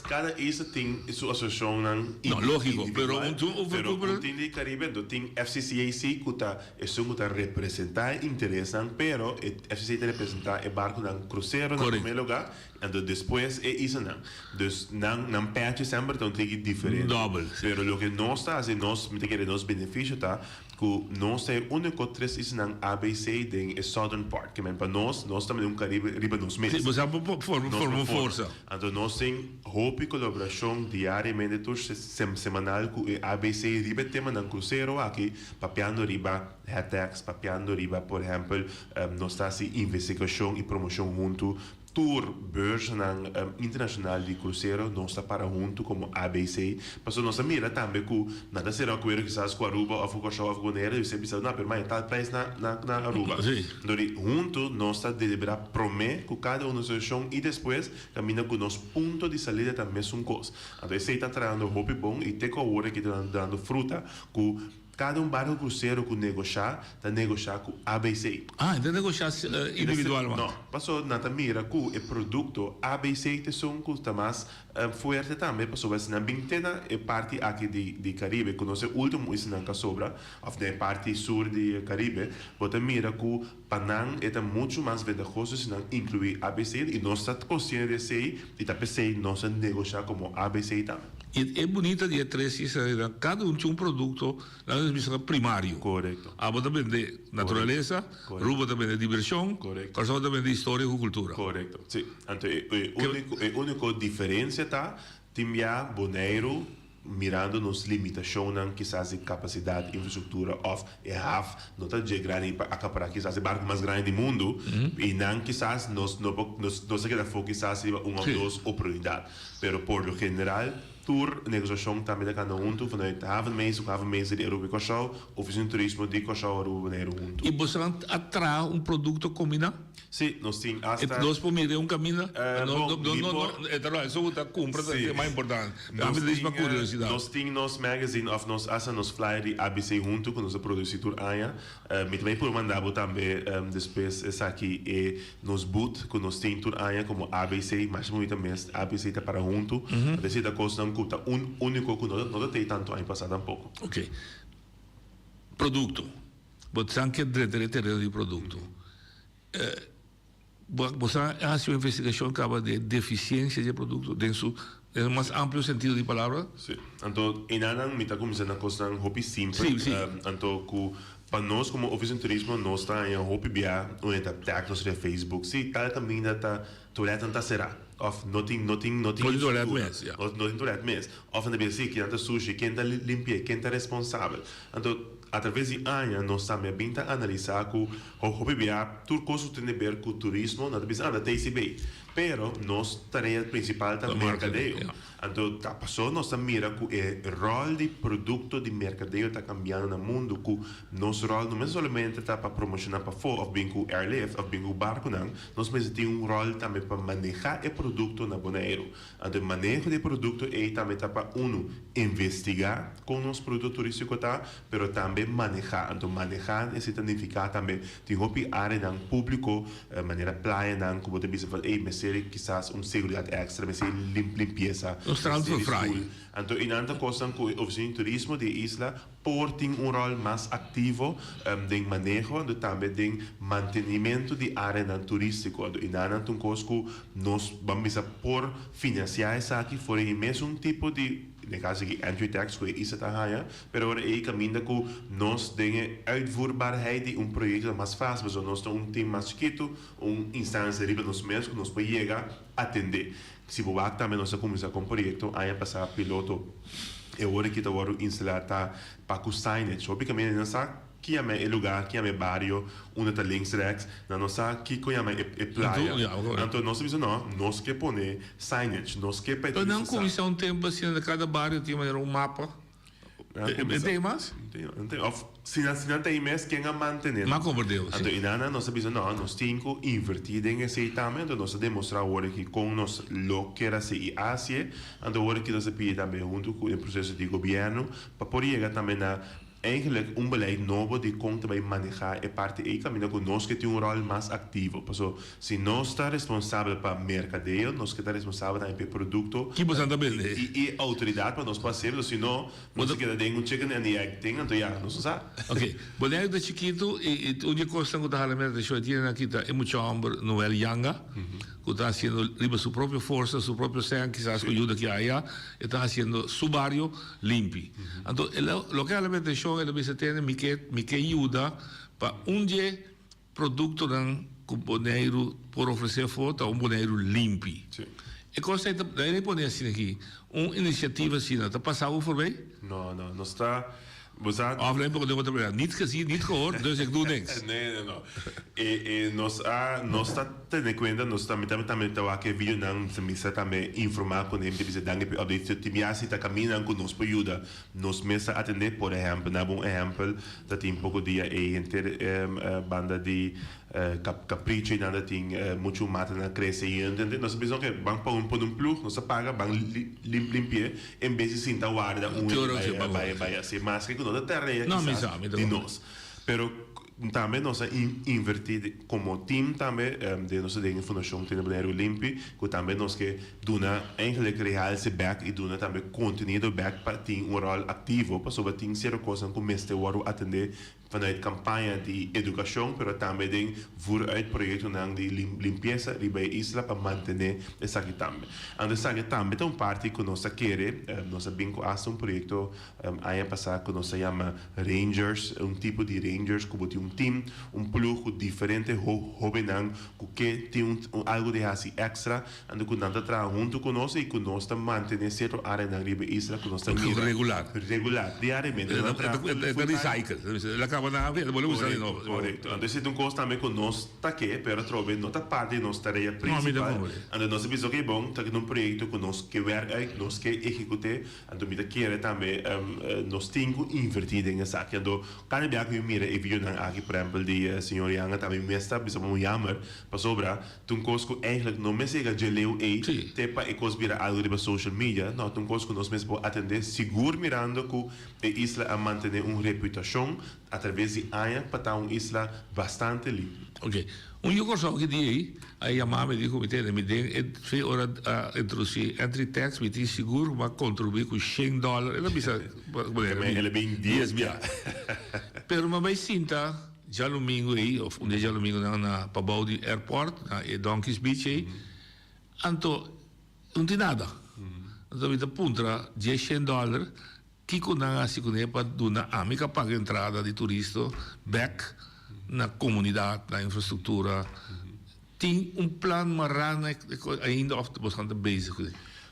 cada isla tem sua associação. Não, lógico, pero tem de Caribe, tem FCCAC que está representar interesse, pero FCCAC representar é barco na cruzeiro no primeiro lugar, e depois é isso não. Então, não perde sempre então tem diferente. Pero o que nós fazemos, nós benefício tá que nós é único três islas na ABC de Southern Part, que para nós também um Caribe riba nos meses. Sim, mas forma força. Então nós temos hope colaboração diariamente, semanal com a ABC riba tema na cruzeiro aqui, papiando riba hashtags, papiando riba, por exemplo, nós está assim investigação e promoção junto. Tour beurs internacional de cruzeiro não está para junto como ABC, mas nós mira também que nada será que quizás com Aruba ou com Costa ou com Neira e sempre não permite tal preço na Aruba. Então junto nós está deliberar prometer que cada organização e depois caminha com nosso ponto de saída também são coisas. Então esse está trazendo hope bom e tem que agora que está dando fruta que cada barco cruzeiro que negociar com ABC. Então negociar individualmente? Não, passou na mira que o produto ABC te são custa mais forte também, passou assim na bintena é parte aqui de Caribe, que nós último isso não sobra, ou na parte sul de Caribe, bota mira que Panam é muito mais vantajoso se não incluir ABC e nós está consciente de ser e tá pensando nós negociar como ABC também. É bonita de três isso, cada tinha produto primário. Correto. A bota vende natureza, Ruba também de diversão, Corsão também de história e cultura. Correto. Sim. Então, a única diferença tá, tem já Bonaire mirando nas limitações, quizás de capacidade, infraestrutura, não está de grande para acaparar quizás o barco mais grande do mundo, e não quizás nós queremos quizás uma ou duas oportunidades, mas por lo general tour negociação também da cada um vanuit havenmeester de Europa Cochau, oficina de turismo de Cochau Aruba Neiro junto. E você atrai produto combina? Sim, nós temos hasta... Nós pomos caminho? Não, isso é compra, é mais importante. Nós temos nosso magazine, nosso flyer de ABC junto com nosso produtor Aya. Me também por mandar também depois essa aqui é nos boot com nós temos tour Aya como ABC, mas muito mais ABC está para junto. ABC da coisa não custa único que não tem tanto ano passado um pouco. Ok. Produto. Você tem que ter de produto. Você faz uma investigação de deficiência de produto dentro do mais amplo sentido de palavra? Sim. Então, em Anang, me está começando a coisa um hobby simples. Sim. Então, para nós, como oficina de turismo, nós estamos em um hobby bia, onde está tag no Facebook. Sim, tal caminho está toalete não será. Of nothing. Não tem toalete mesmo. Não tem toalete mesmo. Of na BC, quem está sushi, quem está limpia, quem está responsável. Então, através de anos, nós também bem analisar que o hobby bia, tudo coisa tem a ver com o turismo, na BC, da TCB. Pero, nossa tarefa principal é o mercadeio. Então, tá passou, nós mira que o rol de produto de mercadeio está cambiando no mundo, que nosso rol não é somente para promocionar para fora, ou bem com o airlift, ou bem com o barco, não. Nós temos rol também para manejar o produto na Bonaire. Então, o manejo de produto é também para, investigar com os produtos turísticos, mas também manejar. Então, manejar significa também, tem uma área público, maneira praia, como você diz, quizás segurança extra, limpeza. Os transfer frei. Então, em outra coisa, que a oficina de turismo de isla tem rol mais ativo de manejo e também de mantenimento de área turística. Em outra coisa, que nós vamos por financiar isso aqui, for mesmo tipo de no caso de entry tax, que isso está aí, mas agora é caminho que nós temos uitvoerbaarheid de projeto mais fácil, mas nós temos time mais chiquito, instância de nós mesmos, que nós podemos chegar a atender. Se você também nós começamos com projeto, aí passar piloto, é hora que agora instalar para o signage, obviamente não sabe que é o lugar, que é o bairro, onde está links rechts, não sabe que é praia. Então nós precisamos nós que poner signage, nós que pedir. Não comissão um tempo assim de cada bairro tinha um mapa. Tem mais? Não tem. Se não tem mais, quem a manter? Mas como Deus. Então, em Ana, nós precisamos nós temos que invertir em esse também, então nós demonstrar agora que com nós lo que era se Ásia, então agora que nós pedimos também junto com o processo de governo para poder chegar também na eigenlijk beleid novo de como também manejar a parte aí caminho que nós que tem rol mais ativo. Porque se nós está responsável para mercadeio, nós que está responsável também para produto. Que você também e autoridade para nós fazer, se não, nós que tem chicken and egg thing, então já não sabe. Ok. Boneco de chiquito e onde costa que está realmente de show tiene aqui tá é muito homem no El Yanga, que está haciendo riba su propia força, su propio sangue, quizás con ayuda que haya, está haciendo su barrio limpi. Entonces, lo que realmente show é que tem me que ajuda para produto dan que boneiro por oferecer foto boneiro limpi. E cosa daí pode assim aqui, iniciativa assim, tá passado por bem? Não está. Aflevering porque eu trabalhar. Niet gezien, niet gehoord, dus ik doe niks. Não. E nós está tendo em conta, nós também que vídeo não se missa também informar com ele, dizer dangue para update, timiasi está caminhando com nós para ajuda, nós missa atender, por exemplo, na bom exemplo, da tem pouco dia e inter banda de capricho e nada tem muito mata na cresce e entende, nós pensamos que vamos por plug, nós paga, vamos limpar, em vez de sentar guarda vai assim, mas que não terra de nós, pero também nós invertir como time também de nossa fundação tem Bonaire Limpi, que também nós que dona eigenlijk realse back e dona também conteúdo back para ter rol ativo, para sobre ter ser coisa como este waro atender vanuit campanha de educação, pero também de vooruit projeto de limpeza de bij isla para manter essa aqui também. Ando sabe também tem parte que nós quer, nós binco hasta projeto aí passar que nós chama Rangers, tipo de Rangers que tem team, plug diferente jovenang que tem algo de assim extra, ando que nada tra junto com nós e que nós também manter certo área na riba isla que nós também regular diariamente. É recycle, acaba na vez, volevo usare di nuovo. Corretto. Quando siete un costo também con nos che però trovi nota parte di nostra tarea principale. Quando nós bisogna che bon, che un progetto con nos che werk, nos che execute, quando mi da chiede também nos tingo invertire in sak. Quando kan abbiamo che mire e video anche per esempio di signor Yang também mesta bisogna jammer, pa sobra, un costo eigenlijk non me sega geleu tepa e cosbira algo di social media, no, un costo nos mes può attendere sicuro mirando que a isla a mantenere una reputazione attraverso di anni per una isla bastante limpa. Ok, un io corso che di a chiamare di comité mi den e fe ora a introdurre entry tax mi ti sicuro ma contribuire con $100 e la bisa ele bem 10 via. Per ma mai sinta già domingo of un già domingo na Pabaudi Airport e Donkeys Beach anto non ti nada. Dove puntra $10 chi con una sicurezza per una amica paga entrata di turisto back na comunità, na infrastruttura. Tem plan marrano ainda of the bastante bezig.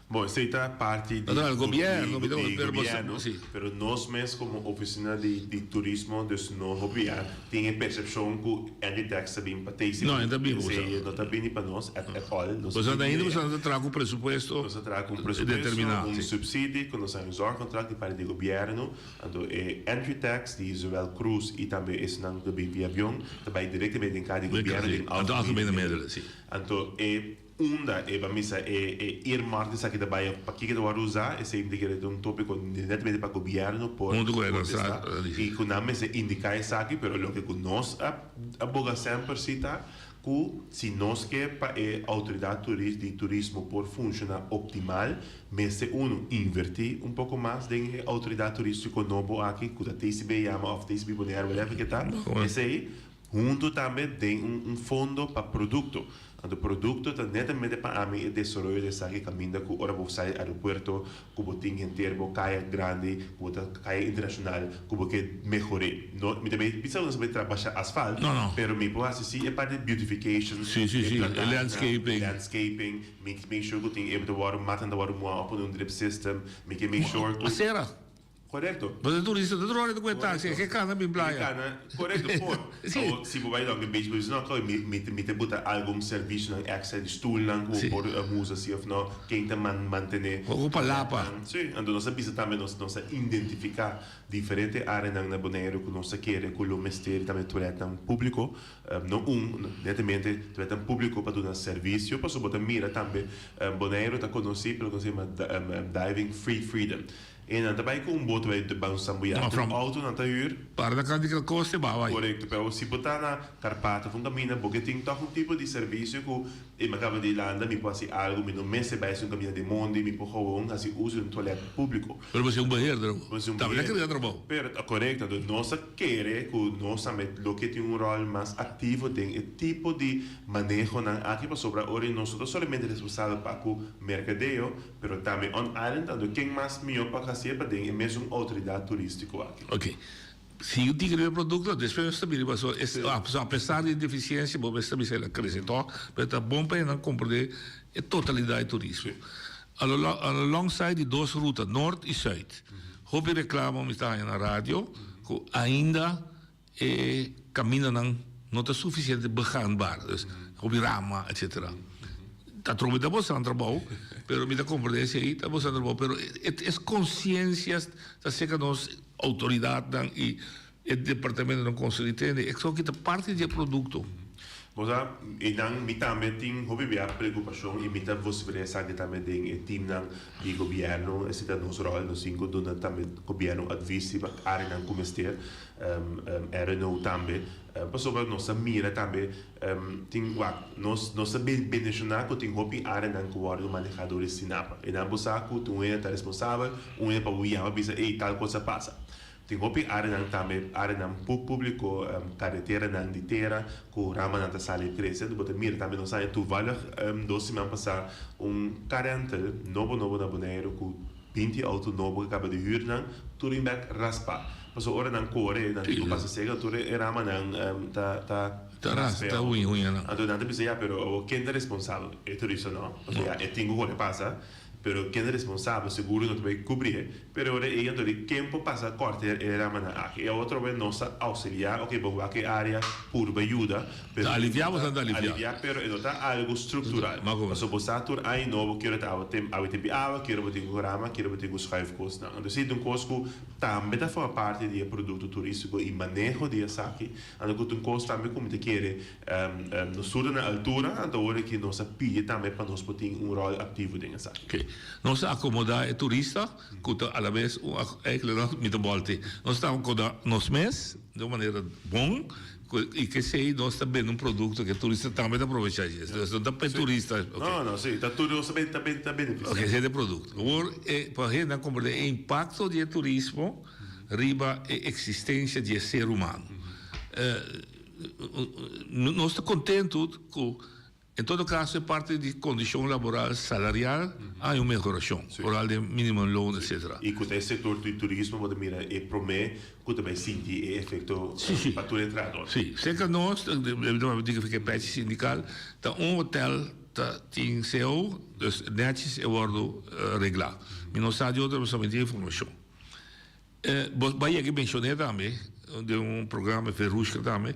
Bom, esta parte do governo, sim. Pero nós mesmos como oficina de turismo, dus no governo tem a percepção que a taxa bem para ter. Não, ainda bem. Não está bem para nós, at all. Nós ainda traga um pressuposto. Nós traga um pressuposto determinado, subsídio, quando nós temos um contrato para o governo, então entry tax de zowel cruise e também esse não também via avião, também diretamente em cada governo. Então, também na média, sim. Então Unda e va misa e earmark sa che da bai pa chi che da usa e se indicare un topico netamente per governo por e con a mese indicare sa che però lo che con nos aboga sempre cita que se nós que para a autoridade de turismo por funcionar optimal, mese invertir um pouco mais em autoridade turística novo aqui, que a TCB chama of TCB Bonaire, whatever que tá, esse aí, junto também tem fundo para produto. O produto está netamente para mim é desenvolver essa que caminha que ora vou sair aeroporto, que vou ter inteiro, caia grande, que vou caia internacional, que vou que melhorar. Não, me também precisa não saber trabalhar asfalto, pero me pode assistir é parte de beautification, landscaping, make sure que tem evento water, matando water moa, op drip system, make sure que Será? Corretto. Ma se turista da trovi quei taxi che cana in playa. Corretto, poi. Se vuoi anche un beach bus, no, mi te butta algún servizio na extra di stoel lang o por musa si of no, quem te mantenere. O palapa. Sì, ando non sapete também non sa identificar differenti aree na Bonaire che non sa chiede quello mestiere também toilette un pubblico, non nettamente toilette un pubblico per un servizio, posso botar mira também Bonaire ta conoscibile così ma diving free freedom. E dan daarbij komt boot bij de Bansambuya. Een auto na huur. Para da canti che costi bava. Corretto, però si botana Carpata, un cammino, perché tem un tipo di servizio che e magari di landa mi può essere algo, mi non messe bij un cammino dei mondi, mi può gewoon als uso un toilet pubblico. Però você un beheerder. Tá bem que dá trabalho. Pero corretto, nós quer que nós também lo que tem rol mais ativo tem o tipo de manejo na aqui para sobra ora nós somos somente responsável para o mercadeo, pero também on island, ando quem mais melhor para sempre tem é mesmo autoridade turística aqui. Ok. Se eu digo o produto, depois estabelecer, apesar de deficiência, vou estabelecer a crescita, mas é bom para não compreender a totalidade do turismo. Alongside de duas rutas, norte e sul. Houve reclamo, me está na rádio, que ainda caminho não está suficiente begaanbaar. Houve rama, etc. Está trovando a bolsa trabalho, pero me dá compreender se aí está bolsa trabalho, pero é consciência da seca nós autoridade e o departamento não consegue entender, é só que parte do produto. Mosa, e dan mi também tem a preocupação e mi também você verá que também tem o time do governo, esse é nosso rol, nós cinco do também governo advisi para área não começar, RNO também, passou nossa mira também tem nós beneficiar que tem hobby área não que o manejador de sinapa, e não você que tu é responsável, é para o ia bisa tal coisa passa. Tem hobby área também área público carretera não de terra com rama não sale crescendo botar mira também não sai tu vale 2 semanas passar carente novo na Bonaire com 20 auto novo que acaba de huur não tudo em back raspa passou hora não corre não tipo passa cega tudo rama não tá ruim não então não precisa pero quem é responsável é turista não ou seja é tingo que passa pero quem é responsável seguro não vai cobrir, pero ora é então quem pode passar corte era mana aqui e outro vez nossa auxiliar, ok, bom aqui área por ajuda, pero aliviamos anda aliviar, pero é nota algo estrutural. Mas o bosatur aí novo que era tem água, que era botar programa, que era botar os schuif costa. Então se um cosco também da faz parte do produto turístico e manejo de saque, ando com um custo também como te quer no sul na altura, então hora que nossa pide também para nós botar rol ativo dentro saque. Okay. Nós acomodar turista, que a la vez eigenlijk met de bolte. Nós estamos acomodar nos mês de uma maneira bom e que sei nós também produto que turista também aproveitar isso. Então dá para turista. Não, sim, tá tudo também beneficiado. Ok, esse é produto. Agora para gente não compreender o impacto do turismo riba a existência do ser humano. Nós estamos contentos com em todo caso, é parte de condição laboral salarial, há uma melhoração, oral de mínimo loan, etc. E com esse setor do turismo, você mira, e promete que também sente efeito para todo entrador. Sim, sei que nós, digo que é parte sindical, tá hotel tem seu, netjes é ordo regular. Mas nós temos outra somente informação. Vai aqui mencionei também, de programa Ferrusca também,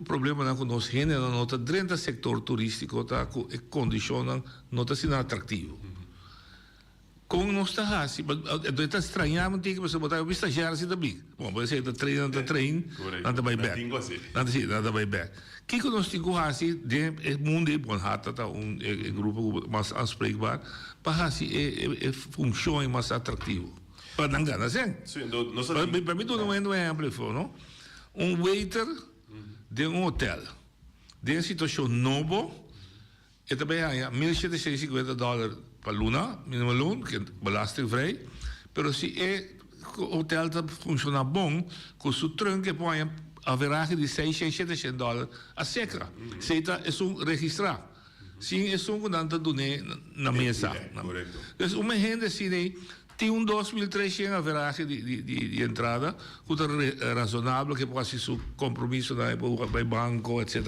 problema não conosco é na nota dentro do setor turístico tá que condiciona nota assim atrativo. Como não está assim, então está estranhando tem que você botar o estagiário assim também. Bom, você está treinando, nada vai back. Nada vai back. Que nós temos assim de mundo bom hata tá grupo mais anspreekbaar, para assim funciona mais atrativo. Para não ganhar, sim? Para mim, não é um exemplo, não? Waiter de hotel, de uma situação nova, e também há $1.750 para luna, mínimo loon, que é belastingvrij, mas se o hotel funciona bom, com o tranque põe a veragem de $600 a seca. Se é registrar. Sim, é que não está na mesa. Então, uma gente assim, tem 2.300 a veragem de entrada, que é razonável, que pode ser seu compromisso no banco, etc.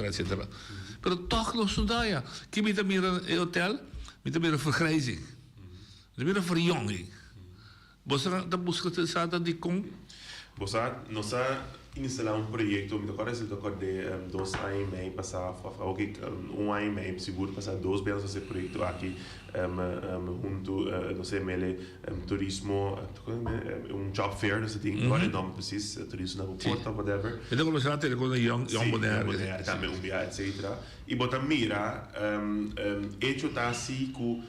Mas toch não se dá. Que me mira o hotel, me mira vergrijzing, me mira verjonging. Você está buscando de como? Você não está instalar projeto, me toca esse toca de 2 anos e meio passar, ok, 1 ano e meio seguro passar 2 vezes esse projeto aqui, junto, não sei, mele turismo, job fair, não sei, tem agora nome preciso, turismo na porta, whatever. Então começar a ter com young moderno, também etc. E botar mira, hecho tá assim com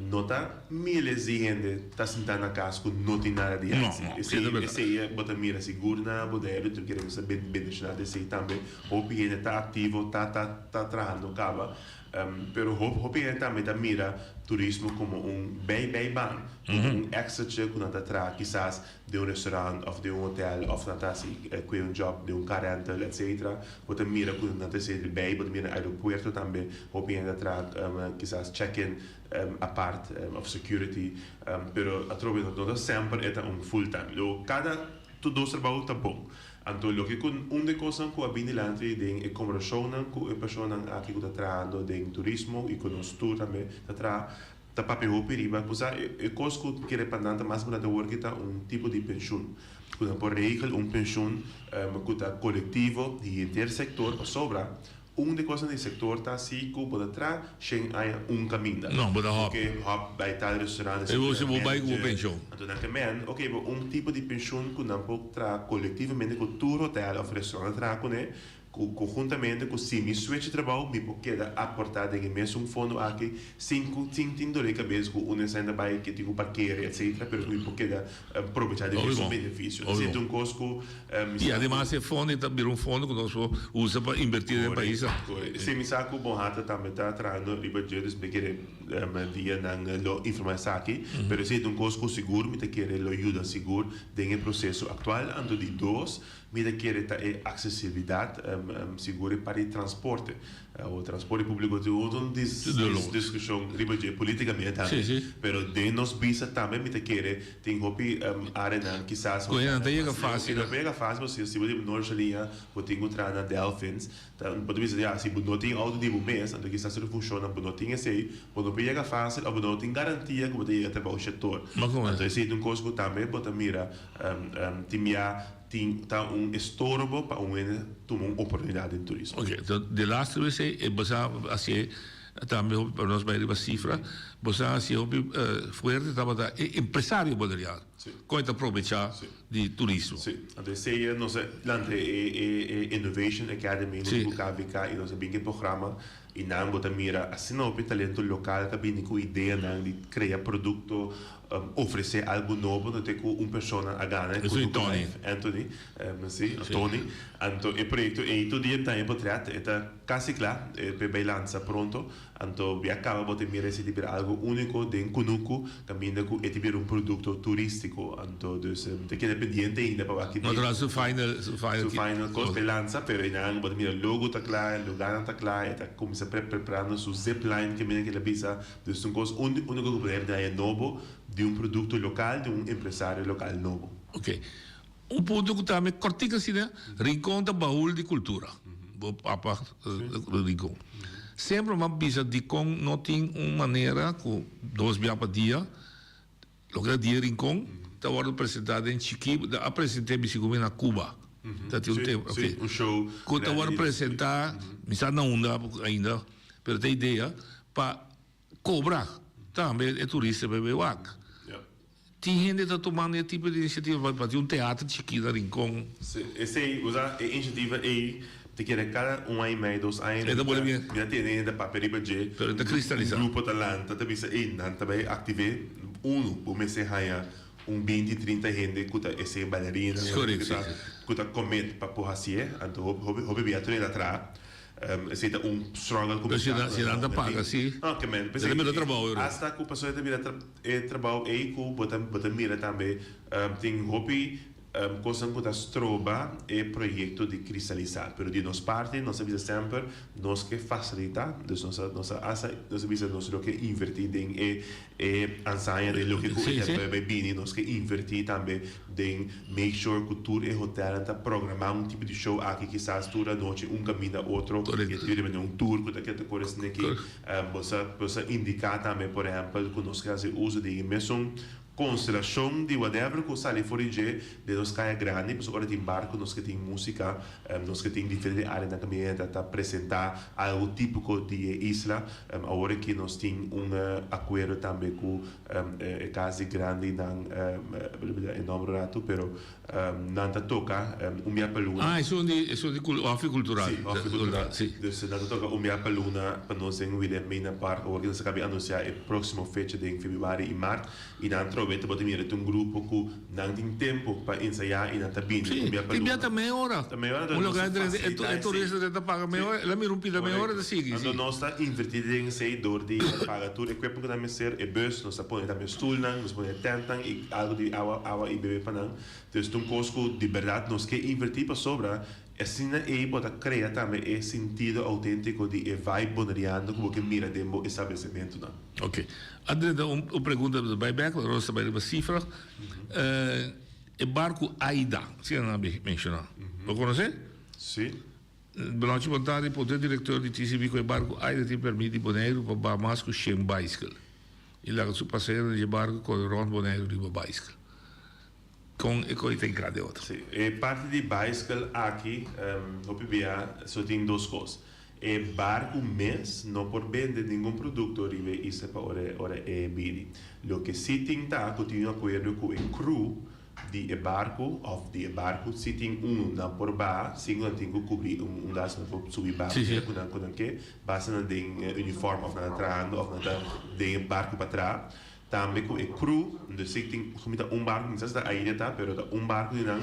nota milhares de gente está sentada na casa com não tem nada de assim. Esse é botar mira seguro na modelo, tu queremos saber beneficiar desse também. O PN está ativo, está trabalhando, acaba. Pero o PN também está mira turismo como bem bom, extra que não está atrás, quizás de restaurante ou de hotel, ou não está assim, com job de rental, etc. Botar mira que não está sendo bem, botar mira aeroporto também, o PN está atrás, quizás check-in a parte of security, pero a trovo não sempre é full-time. Cada tudo trabalho está bom. Então, o que uma coisa que a Binilante tem é conversão com a pessoa aqui que está trabalhando em turismo e com o tour também está papel periba, pois é coisa que quer pendente mais para o work está tipo de pensão. Quando por regra pensão que está coletivo de intersector sobra. De coisa do setor está assim que pode trás sem caminho. Não, pode hop. Porque hop vai estar restaurante. Eu vou bair com pensão. Então, ok, tipo de pensão que não pode trás coletivamente com todo hotel ou restaurante trás com ele, conjuntamente com o switch de trabalho, me pode aportar em mesmo fundo aqui, sem dor de cabeça com uma cena vai que tem parqueiro, etc. Mas me pode aproveitar de mesmo benefício. Então, coisco. E además é fundo também fundo que nós usa para invertir no país. Se me saco bom hata também está trazendo riba de explicar dia na informação aqui, mas se coisco seguro, me te querer ajuda seguro dentro processo atual, ando de 2 mira quiere accessibilidad segura para el transporte. O transporte público de una discusión políticamente, pero de nos visa también mira quiere tengo arena quizás não é fácil. Não é fácil se você Norgelia ou tenho trana Delphins, pode dizer se não tem auto de mês, então quizás não funciona, não tem esse, não pega fácil, ou não tem garantia que você ir até o setor. Então esse é um coisa também pode mira tem estorbo para tomar uma oportunidade em turismo. Ok, então de laatste vez é você assim também para nós vai a cifra, você assim forte estava da empresário boderiano, coita aproveitar de turismo. Sim, então esse é nossa Innovation Academy no KVK e nosso bem programa e não bota mira assim o talento local que vem com ideia de criar produto oferecer algo novo não tem com uma pessoa a ganhar Anthony Tony então o projeto é todo dia também portret está quase claro para balança pronto então vi acaba botar mira se tiver algo único de Kunuku caminha com e tiver produto turístico então tem que dependente ainda para aqui mas o final cost balança pero não botar mira logo tá claro lugar tá claro está começa preparando su zipline que viene que la visa então coisa único que poder dar é novo de produto local, de empresário local novo. Ok. Ponto que também cortica assim, né? Rincón da baú de cultura. Papa Rincón. Sempre uma visa de com não tem uma maneira com 2 dias por dia. Logo dia Rincón, está agora apresentado em Chiqui, apresentei me na Cuba. Tá tem tempo, ok. Um show. Que está agora apresentar, me está não ainda, mas tem ideia para cobrar. Também é turista bebê wak. Tem gente que está tomando esse tipo de iniciativa para ter teatro chiquito Rincón. Essa iniciativa é de que cada ano e meio, 2 anos, já tem ainda papel de grupo talento, também também ative comecei a 20, 30 gente que está bailarina, que está comendo para por assim, então houve viatura atrás. Se dá struggle com se não paga sim que men é melhor trabalho hasta que passou de vida trabalho aí com botar mira também tem hobby coisa que está stroba é projeto de cristalizar pero de nossa parte nós visa sempre nós que facilitar nós visa nós que invertir em ansaia de lo que é bem nós que invertir também em make sure que tudo é hotel está programar tipo de show aqui quizás toda noite caminho outro e tiver tour que está coisa aqui você indicar também por exemplo que nós que uso de mesmo constelação de whatever que sai fora de nós caia grande, mas agora tem barco, nós que tem música, nós que tem diferentes áreas na caminhada para apresentar algo típico de isla, agora que nós tem acordo também com casa grande na nome rato, pero não toca minha paluna. Isso de off cultural. Sim. Então não toca minha paluna para nós em Wilhelmina Park, agora que nós acabamos de anunciar a próxima fecha de fevereiro e março e não pode mira um grupo que não tem tempo para ensaiar e não está bem. Sim, tem meia hora. Um lugar é turista que paga meia hora, ela me rompida meia hora da sigue. Então nós está invertido em saidor de pagar tudo, equipamento que também ser é bus, nós está pondo também stool, nós põe tentang e algo de água e bebê para não. Então um coisa de verdade nós que invertir para sobra assim aí pode criar também esse sentido autêntico de vibe boneriano como que mira dentro do estabelecimento não. Ok. Adriana, uma pergunta do buyback, nós sabemos uma cifra. O barco Aida, você não mencionou. Lo conhece? Sim. Durante a vontade, o poder diretor de TCB com o barco Aida te permite Bonaire para Bahamas com 100 bicycle. E lá o passeio de barco com o Ron Bonaire de bicycle. Com tem cada outra. Sim. E parte de bicycle aqui, o PBA só tem 2 coisas. E barco mês não pode vender nenhum produto arriba isso para hora é bidi. Lo que se tem tá continua acordo com o crew de barco se tem não por bar se não tem que cobrir das não pode subir barco quando que basta não tem uniforme ou não trando ou não tem barco para trás também com o crew de se tem barco não sei se da ilha tá pero barco não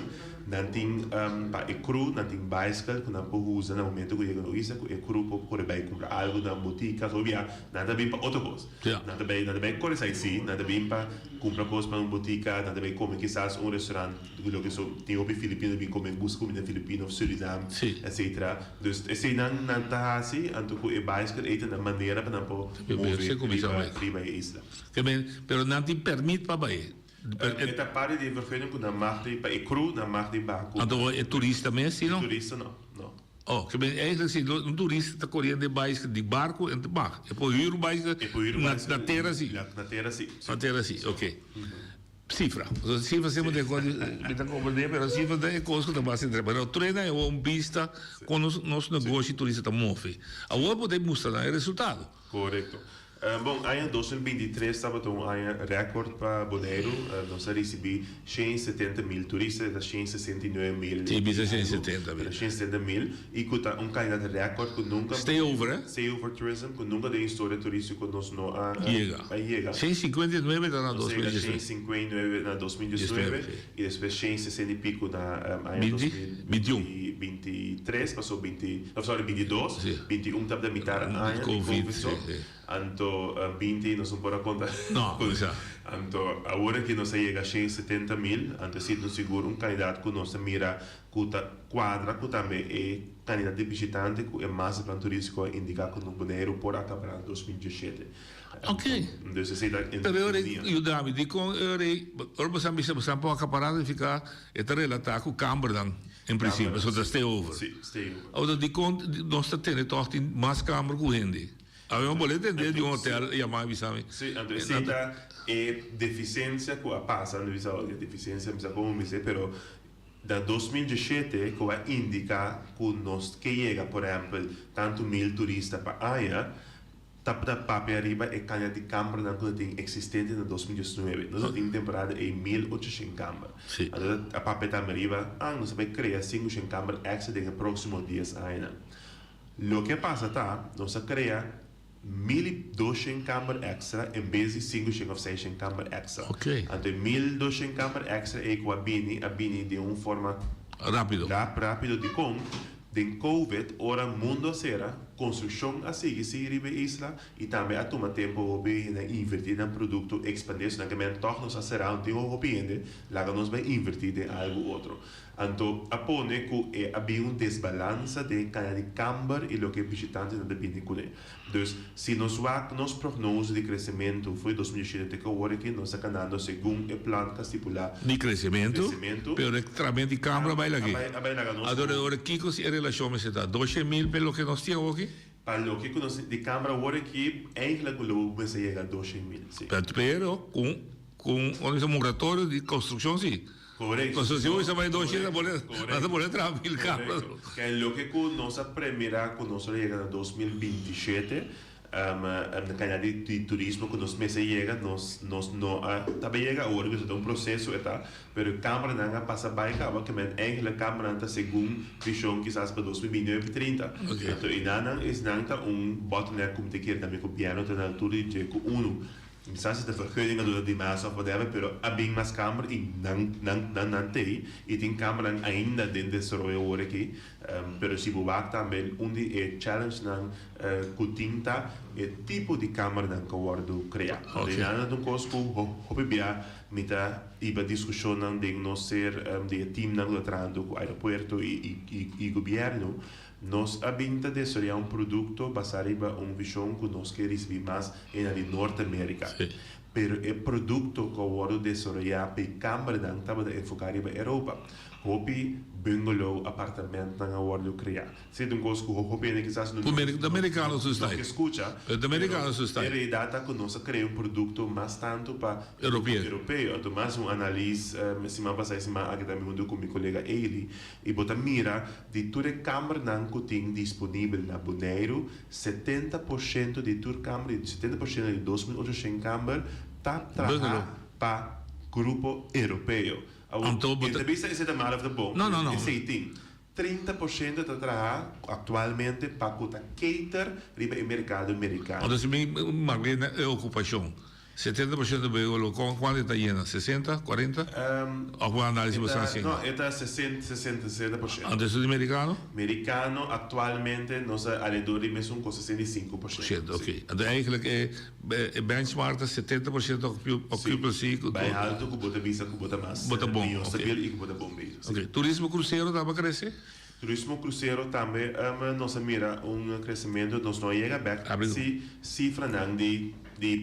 nanting pa e cru, nanting bicycle, que não pode usar no momento que chega no isa, que é cru pode bem comprar algo na botica, so via, nada bem para outra coisa. Nada bem correr sair sim, nada bem para comprar coisas para uma botica, nada bem comer quizás um restaurante, que só tem op Filipinas, bem comer busca comida filipina, Suriname, etc. Dus esse não tá assim, então que é bicycle é na maneira para não pode mover riba a isla. Pero não te permite para bair. Esta parte de vervelho que na marca para é cru, na marca de barco. Então é turista mesmo, não? Turista não. Oh, que bem, eigenlijk zie je een toerist está correndo de bicycle, de barco en de bar. E poi huur bicycle na terra sim. Na terra sim. Na terra sim, ok. Cifra. Cifra sempre de coisa, me tá compreendendo, pero cifra é coisa que também se trabalha. O treino é uma pista com nosso negócio turista tá move. Agora podemos mostrar o resultado. Correto. Bom, em 2023 estava um recorde para Bonaire. Nós recebemos 170 mil turistas, 169 mil. Sim, bisa 170 mil. 170 mil. E que está candidato recorde que nunca. Stay over, eh? Stay over tourism, que nunca tem história turística nós não chega. 159 na 2019. 159 na 2019 e depois 160 e pico na 2023, passou 22, 21 estava da metade do ano. Covid. Anto 20 não são por a conta. Não, exato. Anto agora que nós chega a 170 mil, anto se não seguro candidato que nós mira quadra que também é candidato de visitante que é mais para turístico indicar que no Bonaire por acá para 2017. Ok. Então se dá eu dá-me de com ora você pode acaparar e ficar relatar com o câmara em princípio, só da stay over. Sim, stay over. Ora de com nós temos toch mais câmara com gente. Abbiamo bollette de un hotel e mai sabe. Sì, questa è deficienza che passa, non so, deficienza, mi sa come mi sa, però da 2017 che indica che nos che llega, per esempio, tanto 1000 turisti per aia, tappa papia arriba e cambia di camera non che esistente nel 2019. Noi in temporada è 1800 camere. Sì. Allora a papia tam arriba, non si può creare 500 camere extra nei prossimi 10 anni. Lo che passa ta, non si crea 1200 camera extra in vez di 500 of 600 camera extra. Ok. Ante 1200 camera extra è qua bini di un forma rapido di con den COVID ora mundo sera construção assim que se ribe isla e também a toma tempo obi na invertir no produto expandir na que men toch nos será um tempo obiende lá nos vai invertir em algo outro. Então apone que havia desbalance de cada de camber e lo que visitante não depende com ele. Então se nos prognose de crescimento foi 2017 que agora que nós está andando segundo o plano que estipula de crescimento, pero extramente de câmara vai lá aqui. Agora Kiko se relação me está 12.000 pelo que nós temos aqui. Para o que nós de câmara agora que eigenlijk o lobo se chega a 12.000. Pero com um moratório de construção sim. Correcto. Construção isso vai 200 por entrar 1000 câmaras. Que é o que nós primeira que nós chega a 2027 na canal de turismo que nós meses chega nós não também chega agora que é processo eta pero câmara não passa bem acaba que men eigenlijk câmara está segundo visão quizás para 2029 30 então e não tá bottleneck como te quer também com piano na altura de que Quizás de vergunningen door de massa of whatever, pero abing mas câmara e não tem e tem câmara ainda dentro desse rollo aqui, pero se você também onde é challenge não cutinta é tipo de câmara não que agora do criar. Okay. Então não consigo hobby bia mita iba discussão não de nós ser de team não latrando com o aeroporto e governo. Nós abinta de ser um produto baseado em visão que nós queremos ver mais na Norte-América. Pero o produto que agora desarrollar para câmara não estava enfocado na Europa. Hopi bungalow apartamento não agora criar. Se não gosto hopi é quizás no americano sustain. Escuta. O americano sustain. É data que nós criar um produto mais tanto para europeu. Então mais analise se me passa esse mais aqui também com meu colega Eli e botar mira de toda câmara não que tem disponível na Bonaire 70% de toda câmara 70% de 2.800 câmara tá trabalhando para grupo europeu. Entrevista é da mal of the bom. Não. É 30% está trabalhando atualmente para cater riba o mercado americano. Então se me magna é ocupação. 70% veicolo, quanto está llena? 60, 40? ¿O cuál análisis vos están haciendo? No, está 60%. ¿Antes de americano? Americano actualmente nos alrededor de un 65%. Ok. Entonces eigenlijk benchmark 70% occupancy. Bij alto que bota visa, que bota más. Bota bom. Stabil y que bota bom mesmo. Ok. Turismo cruzeiro dá para crescer? Turismo cruzeiro também nos mira crescimento, nos não chega back cifra não de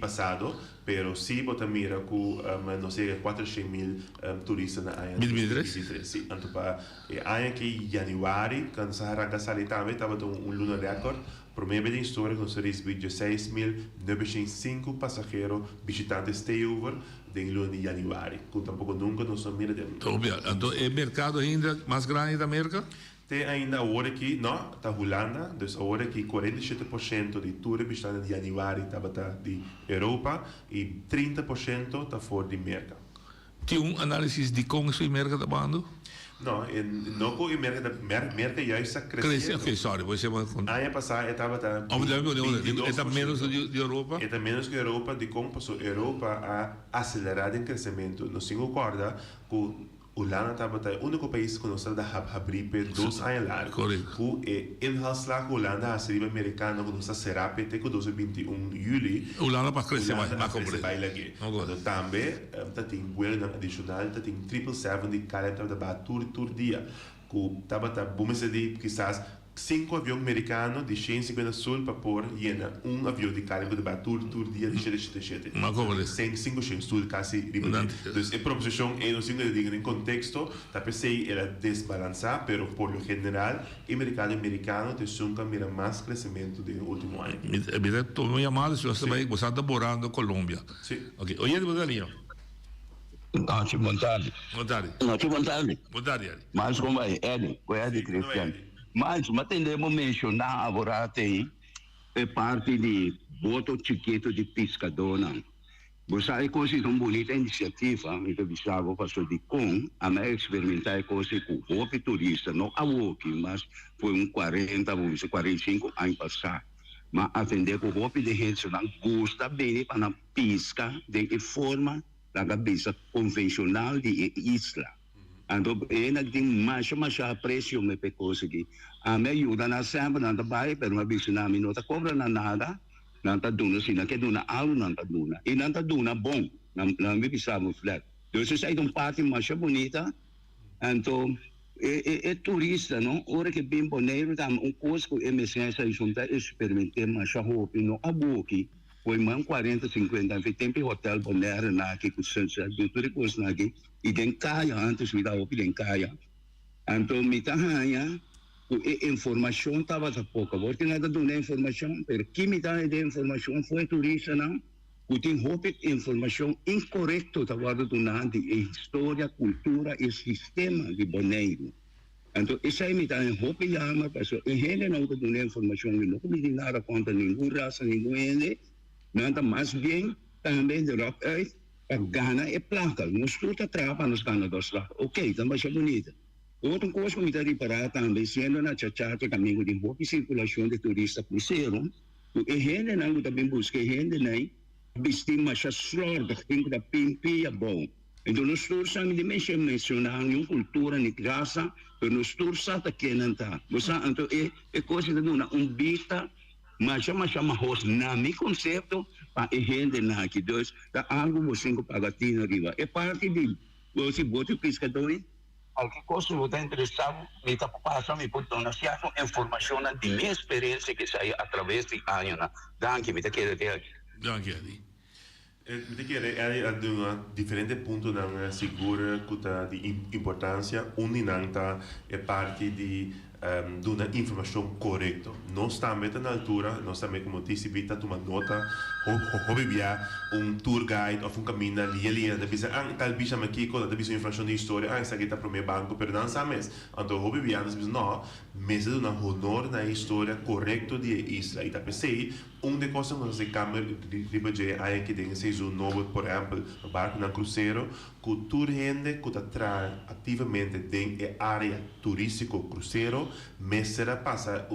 passado, pero sim bota mira que nos chega 400,000 turistas na ano 2023. Sim, então para ano que januário, quando se arranca sali também estava lunar record. Primeira vez na história que nós recebemos 16.905 passageiros visitantes stay-over em luna de januário, que tampouco nunca nos mira de. Então, é mercado ainda mais grande da América? Tem ainda agora que, não, está Holanda, então agora que 47% de turistas visitantes de januário estava de Europa e 30% está fora de América. Tem análise de como isso América está bando? Não, não com América já está crescendo. Ok, sorry, você vai contar. Ano passado estava está menos de Europa? Está menos que Europa, de como passou Europa a acelerar em crescimento. Não se concorda com Holanda estava o único país que nós estamos a abrir por 2 anos largos. Correto. E inhalslag Holanda a ser americano que nós será até 2021 julho. Holanda para crescer mais completo. Também tem vuelo adicional, tem 777 de caleta da batur dia. Que estava vamos dizer quizás 5 aviões americanos de 150 sul para pôr avião de carga de batur dia de 777. Sem 5 sul quase então a proposição é no sentido de em contexto da PC era desbalançar, pero por lo general americano tem nunca mira mais crescimento do último ano. Me tomou chamada se você vai você está morando na Colômbia. Sim. Ok. Oi, Bodalinho. Noite, boa tarde. Boa tarde. Noite, boa tarde. Boa tarde. Mas como é? Ed Cristiano. Mas tendemos a mencionar agora tem parte de voto chiquito de pescador. Você é coisa tão bonita iniciativa, então bisavo passou de com a minha experimentar coisa com o turista, não a walk, mas foi 45 anos passado. Mas atender com o de gente não gosta bem para na pesca de forma da cabeça convencional de isla. Então, tem mais preço me pecoso aqui. A minha ajuda na sempre não vai, pero uma vez na minha não cobra nada, não está dando se não quer dona algo não está dando e não está dando bom, não me pensamos flat. Então, isso é parte mais bonita. Então, é turista, não? Ora que bem bonito, tam coisa que emergência junta experimentar mais roupa, não a boca. Foi mais 40, 50 anos, tem hotel Bonaire na aqui com senso do turismo aqui e tem caia antes me dá o tem caia. Então me tá ganha informação tava a pouco, vou ter nada de informação, pero que me dá de informação foi turista não, que tem roupa informação incorreto tava do nada de história, cultura e sistema de Bonaire. Então isso aí me dá roupa chama, pessoal, e ele não dá informação, não me dá nada conta nenhuma raça, nenhum ende. Nada mais bem também de rock a Ghana é placa. Nós tudo atrapa nos Ghana dos lá. Ok, também é bonita. Outra coisa que me dá reparar também, sendo na chachata caminho de boa circulação de turista cruzeiro, e gente não também busca gente não, vestir mais a flor da gente da pimpi é bom. Então nós todos sabemos de mencionar uma cultura de graça, mas nós todos sabemos que não está. Então é coisa de uma bita. Mas chama host na mi conceito para a gente na aqui dois da algo você que paga tina riba é parte de você bote pescador alguém coisa você interessado me tá passando me pode dar informação de minha experiência que sai através de anos na danke me tá querendo danke Adi me quer de diferente ponto na segura que de importância uninanta é parte de uma informação correta. Nós estamos na altura, nós também como antecipita uma nota, ou via tour guide ou caminho ali, da bisa tal bisa aqui com da bisa informação de história, essa aqui está para o meu banco, pero não sabemos. Então ou via nós não, mas é honor na história correta de Isla. E tá pensei, de coisas que nós câmera de ribaje aí que tem seis novo, por exemplo, o barco na cruzeiro, que tour gente que atrai ativamente dentro da área turística cruzeiro, mas será passa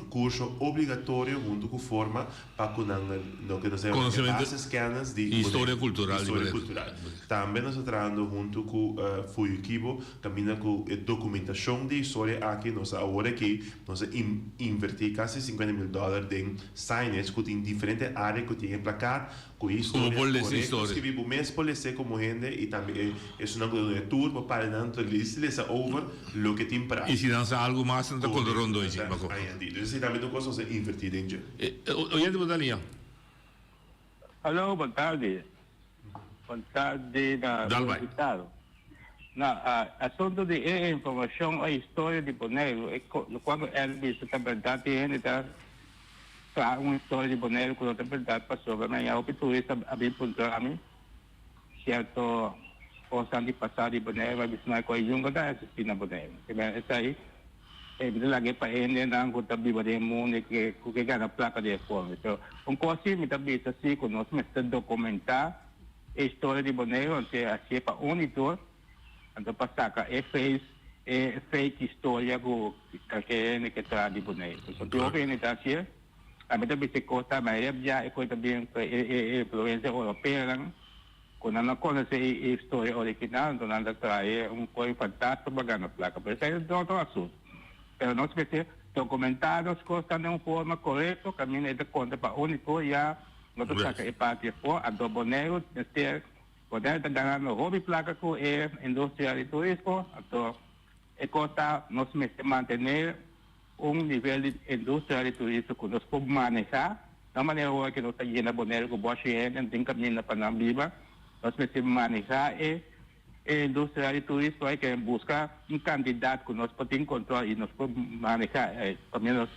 curso obrigatório junto com forma para que no que nós Conhecimento bases kennis de história cultural. História cultural. Também nós estamos trabalhando junto com o equipo, caminhando com a documentação de história aqui, nós agora que nós invertir quase $50,000 em signage que tem diferentes áreas que tem placado com história. Como polícia história. Que vivo mais polícia como gente e também é uma coisa de tour para não lista over lo que tem para. E se dança algo mais não está controlando hoje. Então, também coisa nós invertir em dia. Oyente boa linha. Alô, boa tarde. Boa tarde na Estado. Na assunto de informação a história de Bonaire, quando ele disse que a verdade ele está uma história de Bonaire que a verdade passou na minha turista abrir para mim certo coisa de passar de Bonaire vai dizer que eu nunca assisti na Bonaire. Essa aí ele lagi pa ele na ang tabi ba de mundo que gana placa de forma. Então, coisa me tabi sa si conosco mas documentar a história de Bonaire onde a chepa unitor ando pasaka fez fake história que traz de Bonaire. Então, eu venho da Chile, a mim também se costa, mas já é coisa bem influência europeia lang. Kung ano conhece a história original, então anda traz coisa fantástica bagana placa. Pero isso é outro assunto. Pero nós precisamos documentar as coisas de uma forma correta, caminho é de conta para unitor já nós temos que partir for a do Bonaire ter poder dar no hobby placa com a indústria de turismo, então é coisa nós precisamos manter nível de indústria de turismo que nós podemos manejar, da maneira que nós estamos na Bonaire com boa gente, tem caminho para não viver, nós precisamos manejar a indústria de turismo aí que busca candidato que nós podemos controlar e nós podemos manejar também nós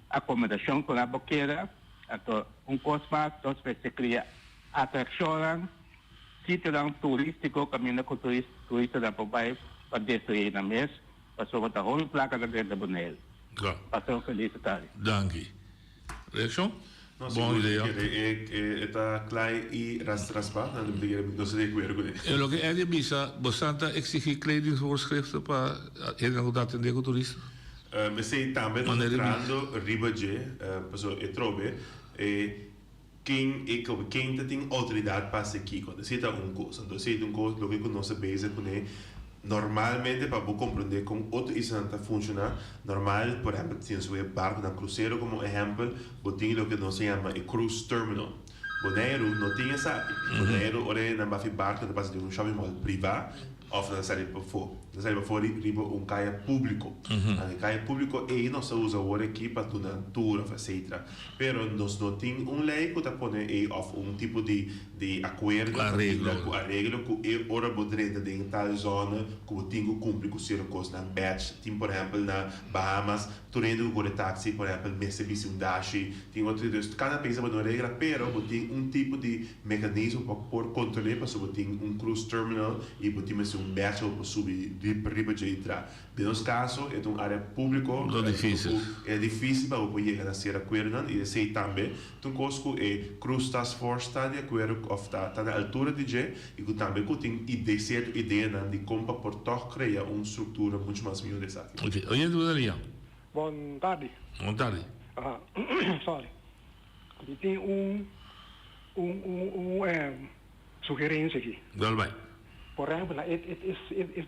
acomodação com a boqueira, então coisa mais nós precisamos criar atração, sítio turístico, caminho com turista da papai para destruir na mesa, para sobre a whole placa da grande Bonaire. Passou feliz tarde. Danke. Reação? Boa ideia. Está claro e raspa, não sei de acordo com isso. E o que é de bisa, bastante exigir kledingsvoorschriften para ele atender com turista? Mas sei também entrando ribaje, pessoal e trobe quem tem autoridade para seguir quando se está coisa, então se coisa lo que conosco base com normalmente para compreender como outro isso não está funcionando normal por exemplo se você barco na cruzeiro como exemplo botinho lo que nós chama é cruise terminal Bonaire não tinha essa Bonaire ora não vai barco para fazer shopping mall privado of na série para fora riba caia público a caia público e nós usa agora aqui para uma tour etc pero nós não tem lei que está pondo of tipo de acordo arreglo que ora poderia de tal zona que tem que cumprir com certas coisas na batch tem por exemplo na Bahamas turendo com o táxi por exemplo Mitsubishi Dashi tem outro cada país tem uma regra pero tem tipo de mecanismo para controlar para sobre tem cruise terminal e tem batch para subir riba de entrar. No nosso caso, é uma área pública. É difícil para poder chegar a ser acordo e sei também. Então, conosco é Cruz Task Force está de acordo está na altura de G e que também tem certa ideia de como por criar uma estrutura muito mais melhor dessa aqui. Ok. Oyente boa linha. Boa tarde. Boa tarde. Sorry. Tem sugerência aqui. Dal bem. Por exemplo,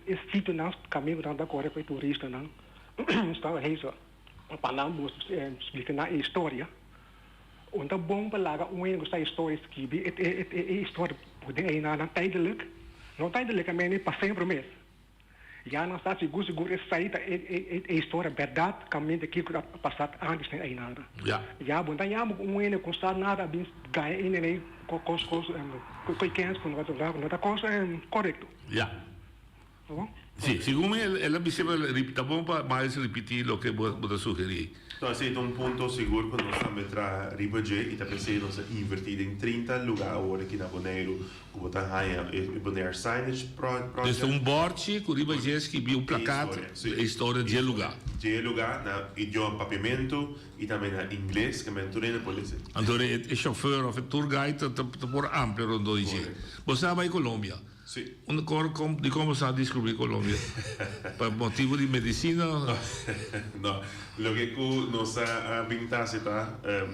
esse sítio não caminho da Coreia para turista não está rezo para não explicar a história onde bom para lá essa história que é história pode aí na tijdelijk não tijdelijk mas para sempre mesmo já não está seguro essa saída é história verdade caminho daqui que passado antes nem aí nada já bom já não consta nada bem ganha nem coisas não coisa correto. Já. Sì, siccome ela mi sembra tá bom para mais repetir o que você sugeriu. Então, esse é ponto seguro que nós estamos a ribaje e também se nós invertir em 30 lugares aqui na Bonaire, que botar aí Bonaire signage project. Board que ribaje que viu placado a história de lugar. De lugar na idioma pavimento e também na inglês que mentorina polícia. Então, o chauffeur ou o tour guide tá por amplo rondo dice. Você vai em Colômbia. Sì. Di come sta a descobrir Colombia? Per motivo di medicina? No, lo che nos ha vintato è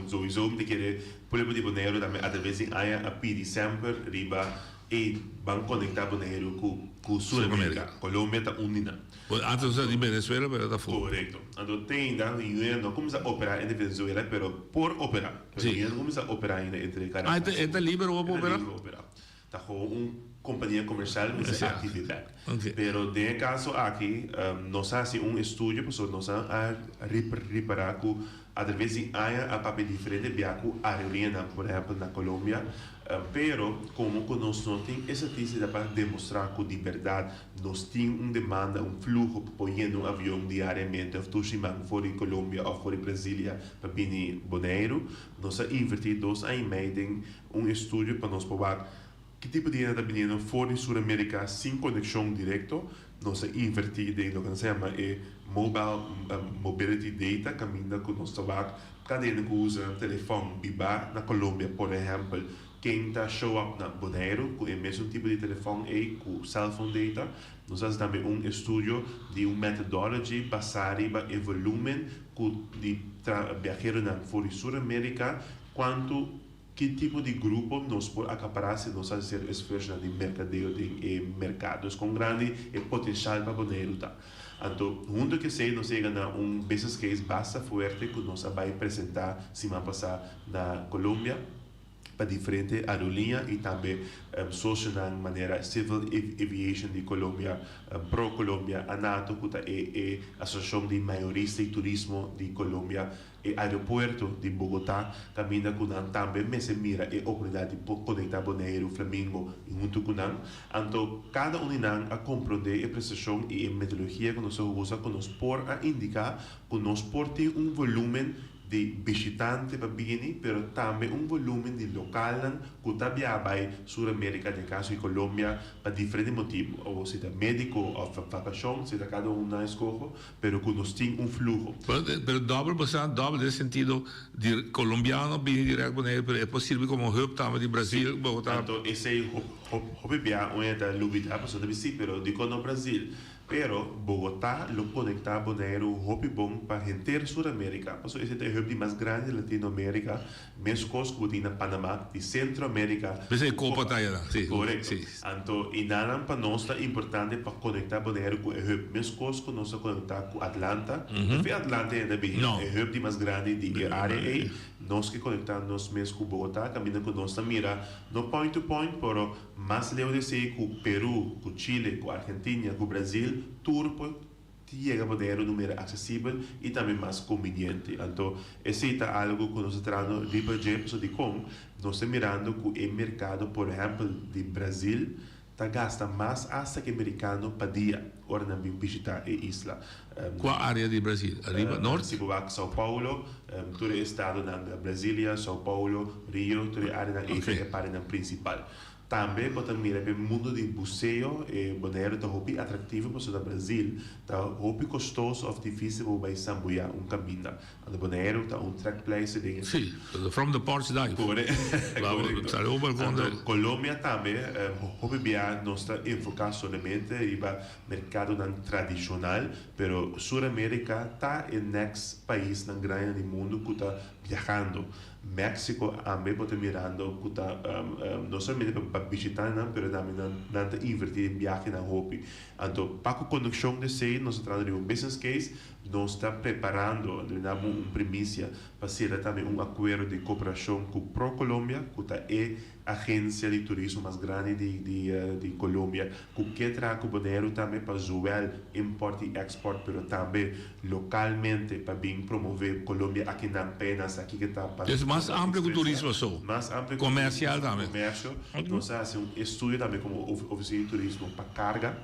sowieso di che quello di Bonaire da attraverso a PD sempre riba e van conectato Bonaire con Sud America, Colombia da unina. Antes di Venezuela però da fuori. Corretto. Allora tenda non come a operare in Venezuela però por operare. Sì. Non come a operare in le Caracas. È libero per operare? Da una companhia comercial mas actividade. Okay. Pero de caso aqui nós fazemos estudo para nós a reparar que através de a papel diferente biaco a reunião por exemplo na Colômbia. Pero como que nós não temos essa estatística para demonstrar que de verdade nós temos demanda, fluxo apoiando avião diariamente, ou tuximan fora de Colômbia ou fora de Brasília para vir Bonaire, nós invertimos em meio estudo para nós provar que tipo de dinheiro está vindo fora de Sul-América sem conexão direta, nós invertimos em o que se chama mobility data, caminho que nós trabalhamos, cada um que usa telefone bibar na Colômbia, por exemplo, quem está show up na Bonaire, com o mesmo tipo de telefone com cell phone data, nós fazemos também estudo de metodologia baseada em volume de viajeros fora de Sul-América, quanto que tipo de grupo nós podemos acaparar se nós fazemos esforço de mercadeio de mercados com grande potencial para Bonaire. Então, junto que sei, nós chegamos a business case bastante forte que nós vamos apresentar semana passada na Colômbia para diferentes aerolíneas e também sócio na maneira Civil Aviation de Colômbia, Pro Colômbia, a NATO, que é a Associação de Maioristas e Turismo de Colômbia, e aeroporto de Bogotá, caminha com nós também, mas se mira a oportunidade de conectar Bonaire, Flamengo, junto com nós. Então, cada um de nós a compreender a prestação e a metodologia que nós usamos, que nós podemos indicar que nós podemos ter volume de visitantes para vir, pero também volume de local que também vai Sul-América, no caso de Colômbia, para diferentes motivos, ou seja, médico ou vacação, seja cada na escolha, pero que nós temos fluxo. Pero doble nesse sentido, de colombiano vir direto para ele, é possível como hub também de Brasil, Bogotá. Então, esse é o bem uma da novidade, mas não sim, pero digo no Brasil. Pero Bogotá lo conecta a Bonaire hobby bom para gente Sul-América. Porque esse é o hub mais grande de Latinoamérica, mesmo coisa que tem na Panamá, de Centro-América. Mas é Copa Taia, sim. Correto. Então, e nada para nós é importante para conectar Bonaire com o hub, mesmo coisa que nós conectar com Atlanta. Porque Atlanta é o hub mais grande de área. Nós que conectamos mesmo com Bogotá, caminhando com nós mira, no point to point, pero mais leu de ser com Peru, com Chile, com Argentina, com Brasil, tudo chega a poder um número acessível e também mais conveniente. Então, esse é algo que nós estamos tratando de projetos de como nós estamos mirando que o mercado, por exemplo, de Brasil, gasta mais hasta que americano para dia, ora não visitar a isla. Qual área de Brasil? Arriba, norte? Se você São Paulo, todo o estado na Brasília, São Paulo, Rio, toda a área na é a área principal. Também podemos mirar para o mundo de buceo e Bonaire está muito atrativo para o Brasil, está muito custoso ou difícil para Sambuia caminho. A Bonaire está track place de. Sim, from the ports dive. Correto. Colômbia também, muito bem, nós está enfocado somente no mercado tradicional, pero Sul-América está o next país na grande mundo que está viajando. México também pode mirando que está não somente para visitar, mas também para invertir em viagem na hobby. Então, para a conexão de ser, nós estamos trazendo business case, nós estamos preparando, damos uma primícia para ser também acordo de cooperação com Pro Colômbia, que é a agência de turismo mais grande de Colômbia, que quer trazer o Bonaire também para zoar import e export, mas também localmente para bem promover Colômbia aqui na apenas aqui que está para mais amplo que o turismo só. Mais amplo comercial também. Comércio. Nós fazemos estudo também como oficina de turismo para carga.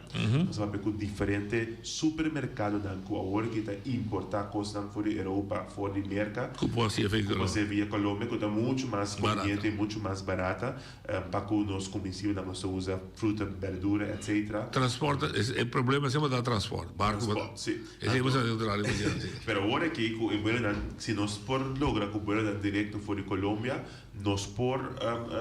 Nós vamos ver com diferentes supermercados que agora que está importar coisas fora da Europa, fora de América. Como se via Colômbia, que está muito mais conveniente, muito mais barata, para que nós compreensível não se usa fruta, verdura, etc. Transporte, o problema é sempre da transporte. Barco, sim. Pero agora que se nós por lograr que o direto fora de Colômbia, nós por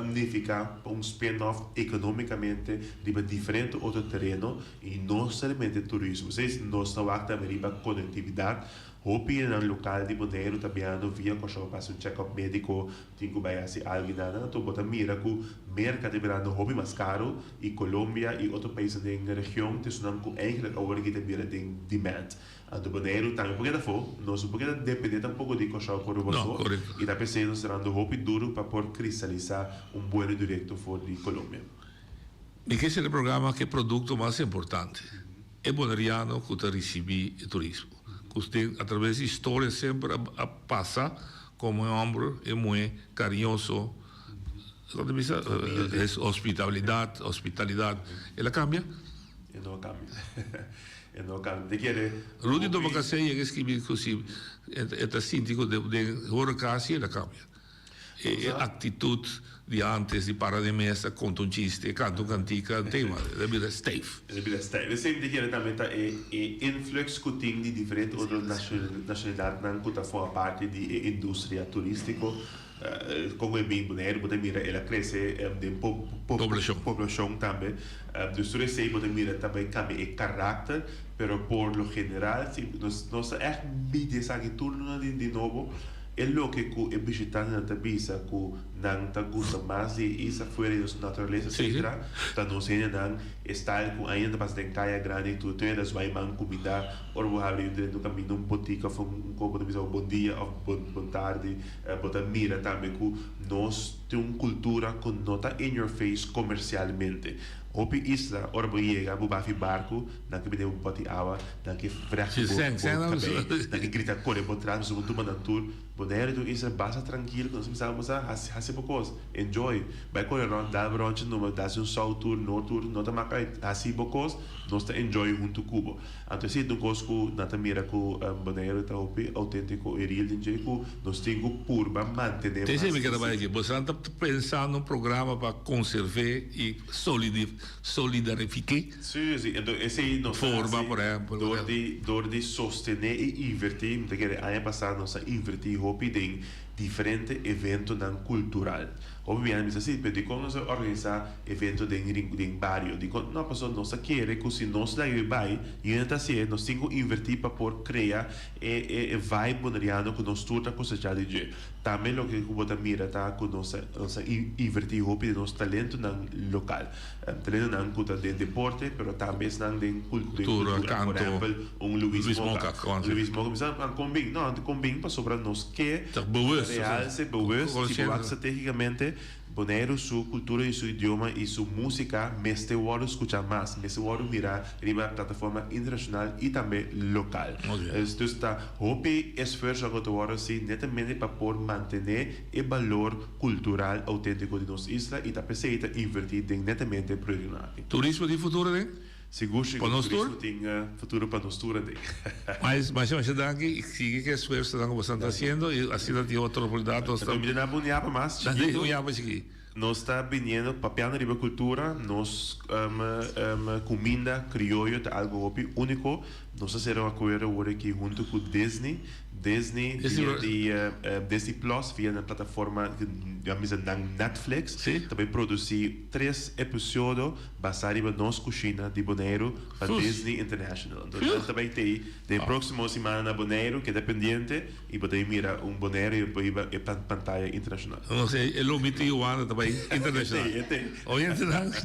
unificar spin-off economicamente de diferente outro terreno e não somente turismo. Vocês nós não acabamos de conectividade. Hopi in un local di Bonaire tabiano via ko passo un check-up medico tingu bayasi alginana to bota mira ku merca de verano hopi mas caro e Colombia e outro país da região te sunam ku eigenlijk over que te bira de demand. Do Bonaire também porque da fo nós porque depende um pouco de coxa por o bolso e da PC nós serando hopi duro para por cristalizar um bom direto for de Colômbia. E que esse é o programa que é o produto mais importante. É bonaireano que te recebi o turismo. Usted a través de história sempre passa como um homem é muito carinhoso, hospitalidade, ela cambia? Não cambia. Não cambia. Rudy do Bacasei é que escreve così, é síntico de Horacasi, ela cambia. E a atitude de antes de parar de mesa, conta um chiste, canta uma cantica, tema, deve ser safe. Eu sempre digo também que o influxo que tem de diferentes outras nacionalidades não conta for parte da indústria turística, como é bem bonito, você mira, ela cresce de população também. Dus você sei, você mira também cambia o caráter, pero por lo general, nós é bem dessa turno de novo. É lo que é visitante na tabisa que não te gusta mais de isso fora da natureza, etc. Então não sei não está com ainda para ter caia grande tu tens vai man comida ou vou abrir dentro do caminho botica foi copo de visão bom dia ou bom tarde botar mira também que nós temos cultura que nota in your face comercialmente. Op isla, orbo chega, bubafi barco, dan que bede boti água, dan que fracte dan que grita corre por trás, so tu mandan tour, Bonaire tu isla basta tranquilo, nós precisamos fazer poucos, enjoy. Vai correr rond, dá bronche, numa dá um sol tour, no tour, nota macai, assim poucos, nós tá enjoy junto cubo. Então se tu cosco, nata mira ku Bonaire tá op autêntico e real de ku, nós tenho purba manter. Tem sempre que trabalhar aqui, você está pensando num programa para conservar e solidarificar forma, por exemplo. Door de sostener e invertir, porque ano passado nós invertimos em diferentes eventos culturais. Obviamente, assim, mas quando nós organizamos eventos em barrio, não pessoa não se quer que se nós daí vai e ainda assim nós temos que invertir para por criar e vibe bonaireano que nós turta coisa já de também o que bota mira tá que nós invertir hobby de nosso talento no local, talento não conta de deporte, pero também não de cultura, por exemplo, Luis Moca, combina para sobre nós que real se bewust, tipo estrategicamente Bonaire, sua cultura e seu idioma e sua música, mas te vou escutar mais, mas te vou mirar em uma plataforma internacional e também local. Então, está hobby esforço que te vou assim, netamente para por manter o valor cultural autêntico de nossa isla e também se invertir netamente para o turismo de futuro, né? Seguro que o turismo tem futuro para nós tour. Mas eu daqui sigue que esforço que você está fazendo e assim tem outra oportunidade. Então, me dá bonhapa mais. Nós está vindo papel na riba cultura, nós comida criolla é algo único. Nós seremos a correr agora aqui junto com Disney Plus via na plataforma da Netflix. Também produzi 3 episódios baseados na nossa cozinha de Bonaire para Disney International. Então também tem próxima semana na Bonaire que é dependente e podem mirar Bonaire e pantalla internacional. Não sei, é o objetivo ano também internacional. Hoje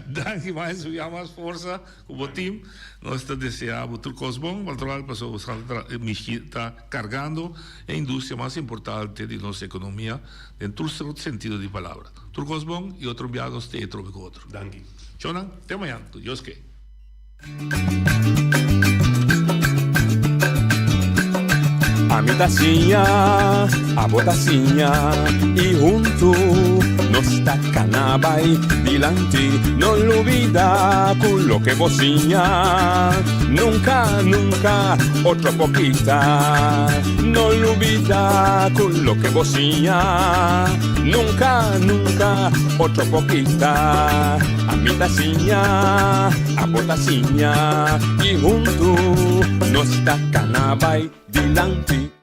danke mais mais força com o time. Nós está desejando o Turcosbon, o trabalho passou está carregando a indústria mais importante de nossa economia em todo o sentido de palavra. Turcosbon e outro enviado te trobe com outro. Danke. Chonan, até amanhã. Deus que. A mi tacinha, a botacinha, e junto nos tacanabay dilante, no olvida con que vocinha. Nunca, nunca, otro poquita, no olvida con que vocinha. Nunca, nunca, otro poquita. A mi tacinha, a botacinha, e junto nos tacanabay dilante.